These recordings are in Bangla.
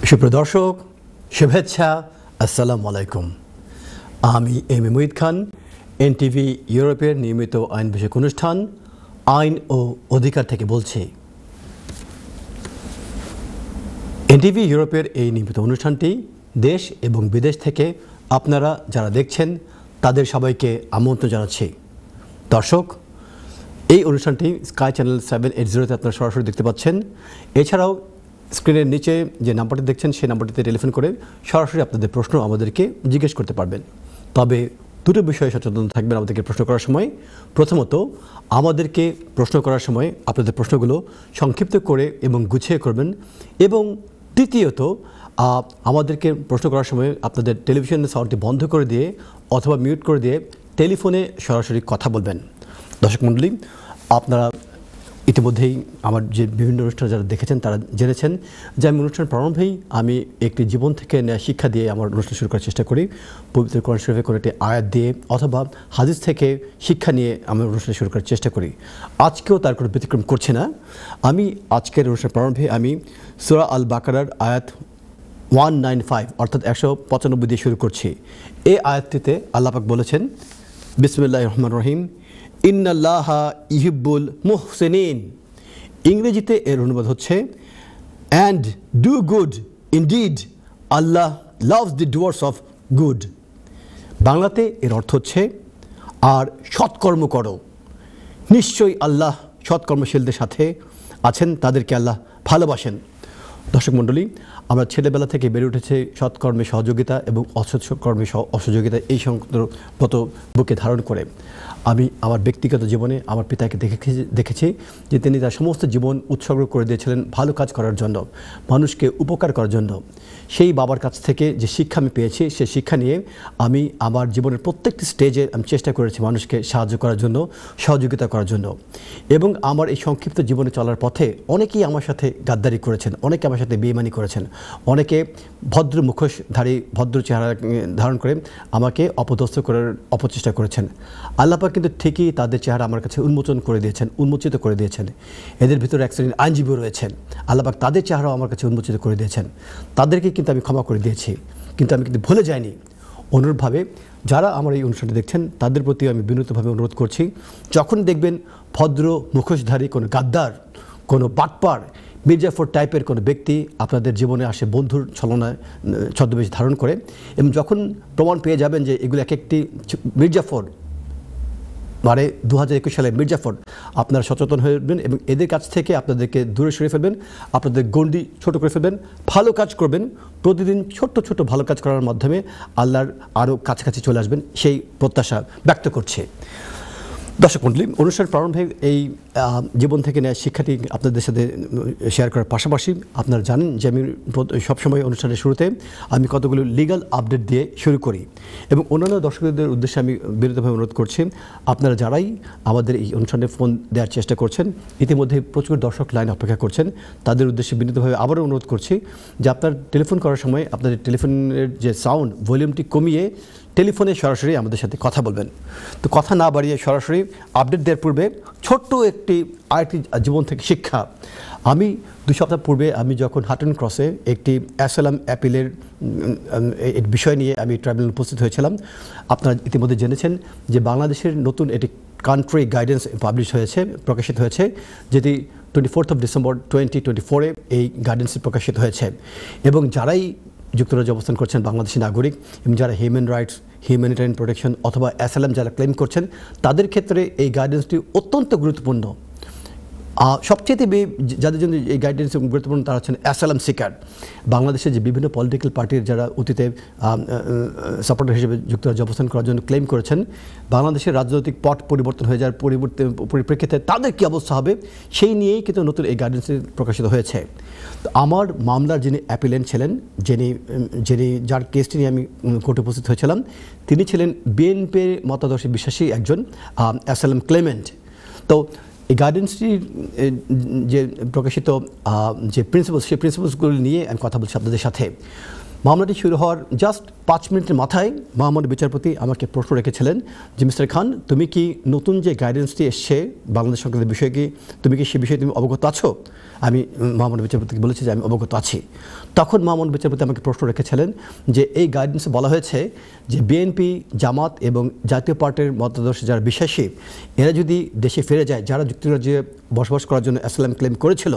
সুপ্রিয় দর্শক, শুভেচ্ছা, আসসালামু আলাইকুম। আমি M A Muhith Khan, NTV ইউরোপের নিয়মিত আইন বিষয়ক অনুষ্ঠান আইন ও অধিকার থেকে বলছি। এনটিভি ইউরোপের এই নিয়মিত অনুষ্ঠানটি দেশ এবং বিদেশ থেকে আপনারা যারা দেখছেন তাদের সবাইকে আমন্ত্রণ জানাচ্ছি। দর্শক, এই অনুষ্ঠানটি স্কাই চ্যানেল 780-তে আপনারা সরাসরি দেখতে পাচ্ছেন। এছাড়াও স্ক্রিনের নিচে যে নাম্বারটি দেখছেন সেই নাম্বারটিতে টেলিফোন করে সরাসরি আপনাদের প্রশ্ন আমাদেরকে জিজ্ঞেস করতে পারবেন। তবে দুটো বিষয়ে সচেতন থাকবেন আমাদেরকে প্রশ্ন করার সময়। প্রথমত, আমাদেরকে প্রশ্ন করার সময় আপনাদের প্রশ্নগুলো সংক্ষিপ্ত করে এবং গুছিয়ে করবেন। এবং দ্বিতীয়ত, আমাদেরকে প্রশ্ন করার সময় আপনাদের টেলিভিশনের সাউন্ডটি বন্ধ করে দিয়ে অথবা মিউট করে দিয়ে টেলিফোনে সরাসরি কথা বলবেন। দর্শক মণ্ডলী, আপনারা ইতিমধ্যেই আমার যে বিভিন্ন অনুষ্ঠান যারা দেখেছেন তারা জেনেছেন যে আমি অনুষ্ঠান প্রারম্ভেই আমি একটি জীবন থেকে নেওয়া শিক্ষা দিয়ে আমার অনুষ্ঠান শুরু করার চেষ্টা করি। পবিত্র কোরআন শরীফে কোনো একটি আয়াত দিয়ে অথবা হাদিস থেকে শিক্ষা নিয়ে আমি অনুষ্ঠান শুরু করার চেষ্টা করি। আজকেও তার কোনো ব্যতিক্রম করছে না। আমি আজকের অনুষ্ঠান প্রারম্ভে আমি সূরা আল বাকারার আয়াত 195 অর্থাৎ 195 দিয়ে শুরু করছি। এই আয়াতটিতে আল্লাহ পাক বলেছেন, বিসমিল্লাহির রহমানির রহিম, ইন্নাল্লাহা ইহিব্বুল মুহসিনিন। ইংরেজিতে এর অনুবাদ হচ্ছে and do good indeed Allah loves the Dooars of good. বাংলাতে এর অর্থ হচ্ছে আর সৎকর্ম করো। নিশ্চয়ই আল্লাহ সৎকর্মশীলদের সাথে আছেন, তাদেরকে আল্লাহ ভালোবাসেন। দর্শক মণ্ডলী, আমরা ছেলেবেলা থেকে বেড়ে উঠেছে সৎকর্মে সহযোগিতা এবং অসৎকর্মে অসহযোগিতা এই সংক্রান্ত বুকে ধারণ করে। আমি আমার ব্যক্তিগত জীবনে আমার পিতাকে দেখেছি যে তিনি তার সমস্ত জীবন উৎসর্গ করে দিয়েছিলেন ভালো কাজ করার জন্য, মানুষকে উপকার করার জন্য। সেই বাবার কাছ থেকে যে শিক্ষা আমি পেয়েছি সেই শিক্ষা নিয়ে আমি আমার জীবনের প্রত্যেকটি স্টেজে আমি চেষ্টা করেছি মানুষকে সাহায্য করার জন্য, সহযোগিতা করার জন্য। এবং আমার এই সংক্ষিপ্ত জীবনে চলার পথে অনেকেই আমার সাথে গাদ্দারি করেছেন, অনেকে আমার সাথে বেইমানি করেছেন, অনেকে ভদ্র মুখোশধারী ভদ্র চেহারা ধারণ করে আমাকে অপদস্থ করার অপচেষ্টা করেছেন। আল্লাহ পাক কিন্তু ঠিকই তাদের চেহারা আমার কাছে উন্মোচিত করে দিয়েছেন। এদের ভিতরে এক শ্রেণীর আইনজীবী রয়েছেন, আল্লাহ পাক তাদের চেহারাও আমার কাছে উন্মোচিত করে দিয়েছেন। তাদেরকে কিন্তু আমি ক্ষমা করে দিয়েছি, কিন্তু আমি কিন্তু ভুলে যাইনি। অনুরূপভাবে যারা আমার এই অনুষ্ঠানটি দেখছেন তাদের প্রতি আমি বিনীতভাবে অনুরোধ করছি, যখন দেখবেন ভদ্র মুখোশধারী কোনো গাদ্দার, কোনো বাটপার, মির্জাফর টাইপের কোনো ব্যক্তি আপনাদের জীবনে আসে বন্ধুর ছলনায় ছদ্মবেশ ধারণ করে, এবং যখন প্রমাণ পেয়ে যাবেন যে এগুলো এক একটি মির্জাফর, মানে 2021 সালে মির্জাফর, আপনারা সচেতন হবেন এবং এদের কাছ থেকে আপনাদেরকে দূরে সরিয়ে ফেলবেন, আপনাদের গণ্ডি ছোট করে ফেলবেন, ভালো কাজ করবেন। প্রতিদিন ছোট্ট ছোট ভালো কাজ করার মাধ্যমে আল্লাহর আরও কাছাকাছি চলে আসবেন, সেই প্রত্যাশা ব্যক্ত করছে। দর্শক মণ্ডলী, অনুষ্ঠান প্রারম্ভে এই জীবন থেকে নেওয়া শিক্ষাটি আপনাদের সাথে শেয়ার করার পাশাপাশি আপনারা জানেন যে আমি সবসময় অনুষ্ঠানের শুরুতে আমি কতগুলো লিগ্যাল আপডেট দিয়ে শুরু করি, এবং অন্যান্য দর্শকদের উদ্দেশ্যে আমি বিনীতভাবে অনুরোধ করছি, আপনারা যারাই আমাদের এই অনুষ্ঠানে ফোন দেওয়ার চেষ্টা করছেন, ইতিমধ্যে প্রচুর দর্শক লাইন অপেক্ষা করছেন, তাদের উদ্দেশ্যে বিনীতভাবে আবারও অনুরোধ করছি যে আপনার টেলিফোন করার সময় আপনাদের টেলিফোনের যে সাউন্ড ভলিউমটি কমিয়ে টেলিফোনে সরাসরি আমাদের সাথে কথা বলবেন। তো কথা না বাড়িয়ে সরাসরি আপডেট দেওয়ার পূর্বে ছোট্ট একটি আইটি জীবন থেকে শিক্ষা। আমি 2 সপ্তাহ পূর্বে আমি যখন হাটন ক্রসে একটি অ্যাসাইলাম অ্যাপিলের বিষয় নিয়ে আমি ট্রাইব্যুনালে উপস্থিত হয়েছিলাম, আপনারা ইতিমধ্যে জেনেছেন যে বাংলাদেশের নতুন একটি কান্ট্রি গাইডেন্স প্রকাশিত হয়েছে, যেটি 24 ডিসেম্বর 2024 এই গাইডেন্সটি প্রকাশিত হয়েছে। এবং যারাই যুক্তরাজ্যে অবস্থান করছেন বাংলাদেশি নাগরিক এবং যারা হিউম্যান রাইটস, হিউম্যানিটারিয়ান প্রোটেকশন অথবা অ্যাসাইলাম যারা ক্লেম করছেন, তাদের ক্ষেত্রে এই গাইডেন্সটি অত্যন্ত গুরুত্বপূর্ণ। সবচেয়ে যাদের জন্য এই গাইডেন্স গুরুত্বপূর্ণ তারা হচ্ছেন অ্যাসাইলাম সিকার। বাংলাদেশে যে বিভিন্ন পলিটিক্যাল পার্টির যারা অতীতে সাপোর্টার হিসেবে যুক্তরাজ্যে অবস্থান করার জন্য ক্লেম করেছেন, বাংলাদেশের রাজনৈতিক পট পরিবর্তন হয়ে যাওয়ার পরিপ্রেক্ষিতে তাদের কী অবস্থা হবে সেই নিয়েই কিন্তু নতুন এই গাইডেন্সটি প্রকাশিত হয়েছে। তো আমার মামলার যিনি অ্যাপিলেন্ট ছিলেন, যার কেসটি নিয়ে আমি কোর্টে উপস্থিত হয়েছিলাম, তিনি ছিলেন বিএনপির মতাদর্শে বিশ্বাসী একজন অ্যাসাইলাম ক্লেমেন্ট। তো এই গাইডেন্সটির যে প্রকাশিত যে প্রিন্সিপালস, সেই প্রিন্সিপালসগুলো নিয়ে আমি কথা বলছি আপনাদের সাথে। মামলাটি শুরু হওয়ার জাস্ট 5 মিনিটের মাথায় মহামান্য বিচারপতি আমাকে প্রশ্ন রেখেছিলেন যে মিস্টার খান, তুমি কি নতুন যে গাইডেন্সটি এসছে বাংলাদেশ সরকারের বিষয়ে তুমি কি সে বিষয়ে তুমি অবগত আছো? আমি মহামান্য বিচারপতিকে বলেছি যে আমি অবগত আছি। তখন মহামান্য বিচারপতি আমাকে প্রশ্ন রেখেছিলেন যে এই গাইডেন্সে বলা হয়েছে যে বিএনপি, জামাত এবং জাতীয় পার্টির মতাদর্শে যারা বিশ্বাসী, এরা যদি দেশে ফিরে যায়, যারা যুক্তরাজ্যে বসবাস করার জন্য অ্যাসাইলাম ক্লেম করেছিল,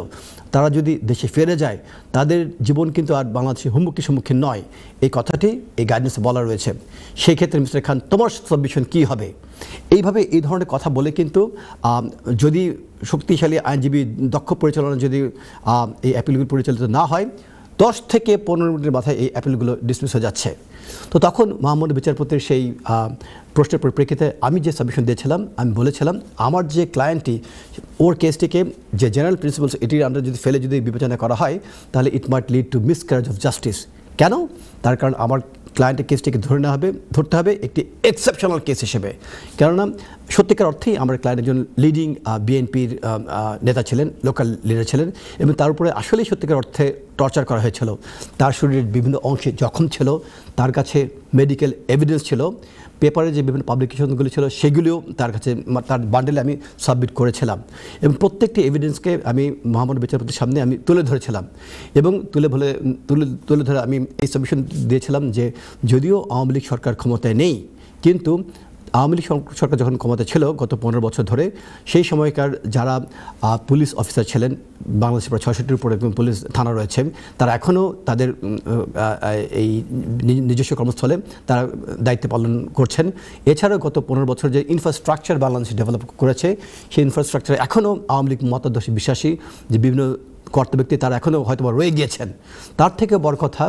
তারা যদি দেশে ফিরে যায় তাদের জীবন কিন্তু আর বাংলাদেশের হুমকির সম্মুখীন নয়। এই কথাটি এই গাইডেন্সে বলা রয়েছে। সেই ক্ষেত্রে মিস্টার খান, তোমার সাবমিশন কী হবে? এইভাবে এই ধরনের কথা বলে কিন্তু যদি শক্তিশালী আইনজীবী দক্ষ পরিচালনা যদি এই অ্যাপিলগুলো পরিচালিত না হয়, 10 থেকে 15 মিনিটের মাথায় এই অ্যাপিলগুলো ডিসমিস হয়ে যাচ্ছে। তো তখন মহামান্য বিচারপতির সেই প্রশ্নের পরিপ্রেক্ষিতে আমি যে সাবমিশন দিয়েছিলাম, আমি বলেছিলাম আমার যে ক্লায়েন্টটি, ওর কেসটিকে যে জেনারেল প্রিন্সিপালস এটির আন্ডার যদি ফেলে যদি বিবেচনা করা হয়, তাহলে it might lead to miscarriage of justice. কেন? তার কারণ আমার ক্লায়েন্টের কেসটিকে ধরতে হবে একটি এক্সেপশনাল কেস হিসেবে। কেননা সত্যিকার অর্থেই আমার ক্লায়েন্ট একজন লিডিং বিএনপির নেতা ছিলেন, লোকাল লিডার ছিলেন, এবং তার উপরে আসলেই সত্যিকার অর্থে টর্চার করা হয়েছিল। তার শরীরের বিভিন্ন অংশে জখম ছিল, তার কাছে মেডিকেল এভিডেন্স ছিল, পেপারে যে বিভিন্ন পাবলিকেশনগুলি ছিল সেগুলিও তার কাছে, তার বান্ডেলে আমি সাবমিট করেছিলাম, এবং প্রত্যেকটি এভিডেন্সকে আমি মহামান্য বিচারপতির সামনে আমি তুলে ধরেছিলাম, এবং তুলে ধরে আমি এই সাবমিশন দিয়েছিলাম যে যদিও আওয়ামী লীগ সরকার ক্ষমতায় নেই, কিন্তু আওয়ামী লীগ সরকার যখন ক্ষমতা ছিল গত 15 বছর ধরে, সেই সময়কার যারা পুলিশ অফিসার ছিলেন, বাংলাদেশের প্রায় 66-টির উপরে পুলিশ থানা রয়েছে, তারা এখনও তাদের এই নিজস্ব কর্মস্থলে তারা দায়িত্ব পালন করছেন। এছাড়াও গত 15 বছর যে ইনফ্রাস্ট্রাকচার বাংলাদেশে ডেভেলপ করেছে, সেই ইনফ্রাস্ট্রাকচারে এখনও আওয়ামী লীগ মতাদর্শী বিশ্বাসী যে বিভিন্ন কর্তা ব্যক্তি তারা এখনও হয়তো রয়ে গিয়েছেন। তার থেকে বড় কথা,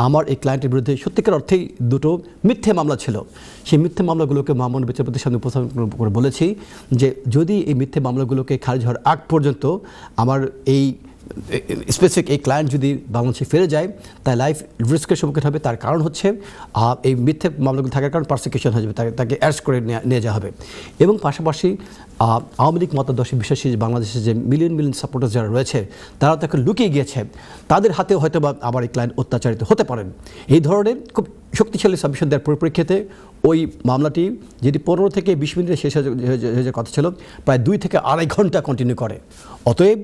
আমার এই ক্লায়েন্টের বিরুদ্ধে সত্যিকার অর্থেই দুটো মিথ্যে মামলা ছিল। সেই মিথ্যে মামলাগুলোকে মহামান্য বিচারপতির সামনে উপস্থাপন করে বলেছি যে যদি এই মিথ্যে মামলাগুলোকে খারিজ হওয়ার আগ পর্যন্ত আমার এই স্পেসিফিক এই ক্লায়েন্ট যদি বাংলাদেশে ফিরে যায়, তাই লাইফ রিস্কের সম্মুখীন হবে। তার কারণ হচ্ছে এই মিথ্যে মামলাগুলো থাকার কারণ পারসিকিউশন হয়ে যাবে, তাকে অ্যারেস্ট করে নিয়ে যাওয়া হবে। এবং পাশাপাশি আওয়ামী লীগ মতাদর্শী বিশ্বাসী বাংলাদেশের যে মিলিয়ন সাপোর্টার্স যারা রয়েছে, তারা তাকে লুকিয়ে গিয়েছে, তাদের হাতেও হয়তো বা আবার এই ক্লায়েন্ট অত্যাচারিত হতে পারেন। এই ধরনের খুব শক্তিশালী সাবমিশন দেওয়ার পরিপ্রেক্ষিতে ওই মামলাটি যেটি 15 থেকে 20 মিনিটে শেষ হয়ে কথা ছিল, প্রায় 2 থেকে আড়াই ঘন্টা কন্টিনিউ করে। অতএব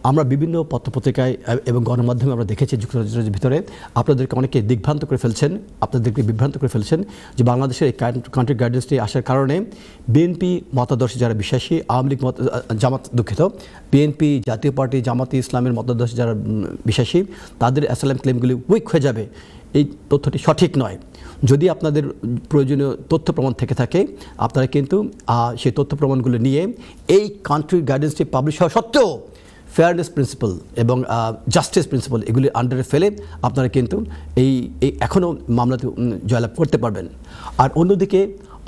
আমরা বিভিন্ন পত্রপত্রিকায় এবং গণমাধ্যমে আমরা দেখেছি যুক্তরাজ্যের ভিতরে আপনাদেরকে অনেকে বিভ্রান্ত করে ফেলছেন যে বাংলাদেশের এই কান্ট্রি গাইডেন্সটি আসার কারণে বিএনপি মতাদর্শী যারা বিশ্বাসী, আওয়ামী লীগ বিএনপি, জাতীয় পার্টি, জামাতে ইসলামের মতাদর্শী যারা বিশ্বাসী, তাদের অ্যাসাইলাম ক্লেমগুলি উইক হয়ে যাবে। এই তথ্যটি সঠিক নয়। যদি আপনাদের প্রয়োজনীয় তথ্য প্রমাণ থেকে থাকে, আপনারা কিন্তু সেই তথ্য প্রমাণগুলো নিয়ে এই কান্ট্রি গাইডেন্সটি পাবলিশ হওয়া সত্ত্বেও ফেয়ারনেস প্রিন্সিপাল এবং জাস্টিস প্রিন্সিপাল এগুলি আন্ডারে ফেলে আপনারা কিন্তু এই এখনও মামলাতে জয়লাভ করতে পারবেন। আর অন্যদিকে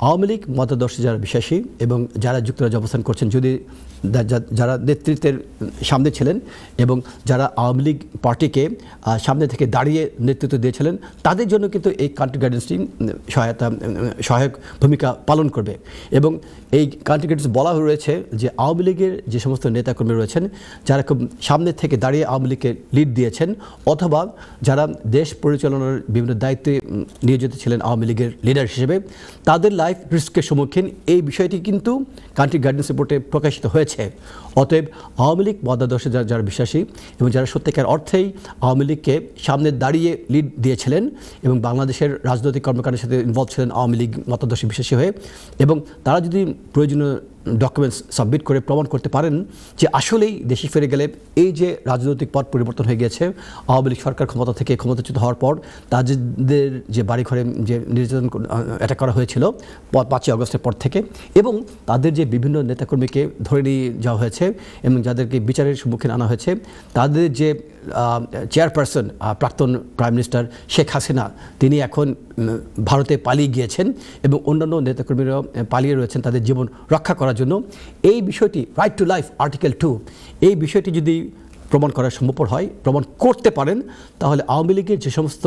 আওয়ামী লীগ মতাদর্শী যারা বিশ্বাসী এবং যারা যুক্তরাজ্যে অবস্থান করছেন, যদি যারা নেতৃত্বের সামনে ছিলেন এবং যারা আওয়ামী লীগ পার্টিকে সামনে থেকে দাঁড়িয়ে নেতৃত্ব দিয়েছিলেন, তাদের জন্য কিন্তু এই কান্ট্রি গাইডেন্সটি সহায়ক ভূমিকা পালন করবে। এবং এই কান্ট্রি গাইডেন্স বলা রয়েছে যে আওয়ামী লীগের যে সমস্ত নেতাকর্মী রয়েছেন, যারা খুব সামনে থেকে দাঁড়িয়ে আওয়ামী লীগকে লিড দিয়েছেন, অথবা যারা দেশ পরিচালনার বিভিন্ন দায়িত্বে নিয়োজিত ছিলেন আওয়ামী লীগের লিডার হিসেবে, তাদের লাইফ রিস্কের সম্মুখীন এই বিষয়টি কিন্তু কান্ট্রি গাইডেন্স রিপোর্টে প্রকাশিত হয়েছে। অতএব আওয়ামী লীগ মতাদর্শে যারা বিশ্বাসী এবং যারা সত্যিকার অর্থেই আওয়ামী লীগকে সামনে দাঁড়িয়ে লিড দিয়েছিলেন এবং বাংলাদেশের রাজনৈতিক কর্মকাণ্ডের সাথে ইনভলভ ছিলেন আওয়ামী লীগ মতাদর্শী বিশ্বাসী হয়ে, এবং তারা যদি প্রয়োজনীয় ডকুমেন্টস সাবমিট করে প্রমাণ করতে পারেন যে আসলেই দেশে ফিরে গেলে এই যে রাজনৈতিক পথ পরিবর্তন হয়ে গেছে, আওয়ামী লীগ সরকার ক্ষমতা থেকে ক্ষমতাচ্যুত হওয়ার পর তাদের যে বাড়িঘরে যে নির্যাতন অ্যাটাক করা হয়েছিল 5ই আগস্টের পর থেকে, এবং তাদের যে বিভিন্ন নেতাকর্মীকে ধরে নিয়ে যাওয়া হয়েছে এবং যাদেরকে বিচারের সম্মুখীন আনা হয়েছে, তাদের যে চেয়ারপারসন প্রাক্তন প্রাইম মিনিস্টার শেখ হাসিনা, তিনি এখন ভারতে পালিয়ে গিয়েছেন এবং অন্যান্য নেতাকর্মীরাও পালিয়ে রয়েছেন তাদের জীবন রক্ষা করার জন্য। এই বিষয়টি রাইট টু লাইফ আর্টিকেল 2, এই বিষয়টি যদি প্রমাণ করা সম্ভবপর হয়, প্রমাণ করতে পারেন, তাহলে আওয়ামী লীগের যে সমস্ত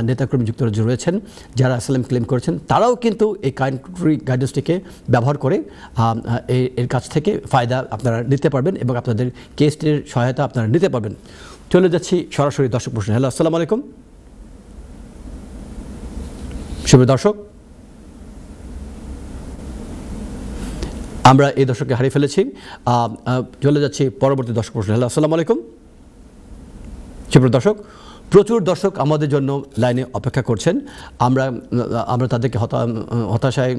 নেতাকর্মী যুক্তরাজ্যে রয়েছেন যারা অ্যাসাইলাম ক্লেম করেছেন, তারাও কিন্তু এই কান্ট্রি গাইডেন্সটিকে ব্যবহার করে এর কাছ থেকে ফায়দা আপনারা নিতে পারবেন এবং আপনাদের কেসটির সহায়তা আপনারা নিতে পারবেন। চলে যাচ্ছি সরাসরি দর্শক প্রশ্ন। হ্যালো, আসসালামু আলাইকুম। শুভ দর্শক, আমরা এই দর্শককে হারিয়ে ফেলেছি। চলে যাচ্ছি পরবর্তী দর্শক প্রশ্ন। হ্যালো, আসসালামু আলাইকুম। শুভ দর্শক, প্রচুর দর্শক আমাদের জন্য লাইনে অপেক্ষা করছেন। আমরা তাদেরকে হতাশায়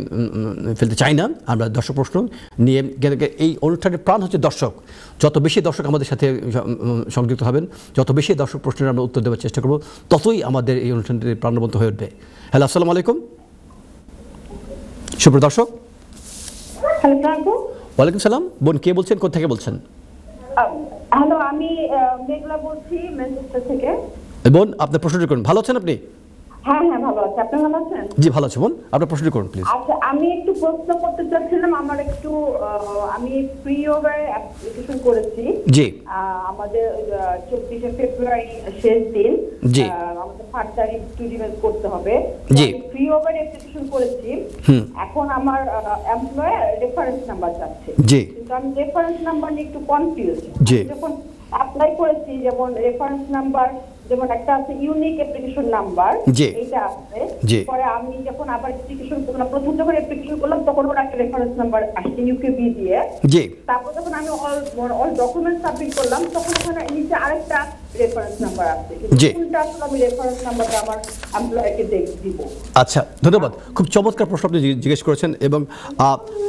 ফেলতে চাই না। আমরা দর্শক প্রশ্ন নিয়ে, এই অনুষ্ঠানের প্রাণ হচ্ছে দর্শক। যত বেশি দর্শক আমাদের সাথে সংযুক্ত হবেন, যত বেশি দর্শক প্রশ্নের আমরা উত্তর দেওয়ার চেষ্টা করব, ততই আমাদের এই অনুষ্ঠানটি প্রাণবন্ত হয়ে উঠবে। হ্যালো, আসসালামু আলাইকুম। শুভ দর্শক। ওয়ালাইকুম সালাম। বোন, কে বলছেন, কোথা থেকে বলছেন? হ্যালো, আমি মেঘলা বলছি ম্যানচেস্টার থেকে। বোন, আপনার প্রশ্নটি করুন। ভালো আছেন আপনি? হ্যাঁ হ্যাঁ, ভালো আছি। আপনি ভালো আছেন? জি, ভালো আছি বোন। আপনার প্রশ্নটি করুন প্লিজ। আচ্ছা, আমি একটু প্রশ্ন করতে চাচ্ছিলাম। আমি প্রি ওভার অ্যাপ্লিকেশন করেছি। জি। আমাদের 24শে ফেব্রুয়ারি শেষ দিন। জি। আমাদের 5 তারিখ স্টুডিওজ করতে হবে। জি। প্রি ওভার অ্যাপ্লিকেশন করেছি। এখন আমার এমপ্লয়ার রেফারেন্স নাম্বার চাচ্ছে। জি। কিন্তু আমি রেফারেন্স নাম্বার নিয়ে একটু কনফিউজ। জি। যখন অ্যাপ্লাই করেছি, যেমন রেফারেন্স নাম্বার, যেমন একটা আছে ইউনিক অ্যাপ্লিকেশন নাম্বার, এটা আছে। পরে আমি যখন আবার অ্যাপ্লিকেশন করলাম, প্রথম যখন অ্যাপ্লিকেশন করলাম, তখন ওরা একটা রেফারেন্স নাম্বার আসছে ইউকেবি দিয়ে। জি। তারপর যখন আমি অল ডকুমেন্ট সাবমিট করলাম, তখন ওখানে নিচে আরেকটা রেফারেন্স নাম্বার আছে। কোনটা আসলে আমি রেফারেন্স নাম্বারটা আমার এমপ্লয়ারকে দিব? আচ্ছা, ধন্যবাদ। খুব চমৎকার প্রশ্ন আপনি জিজ্ঞেস করেছেন, এবং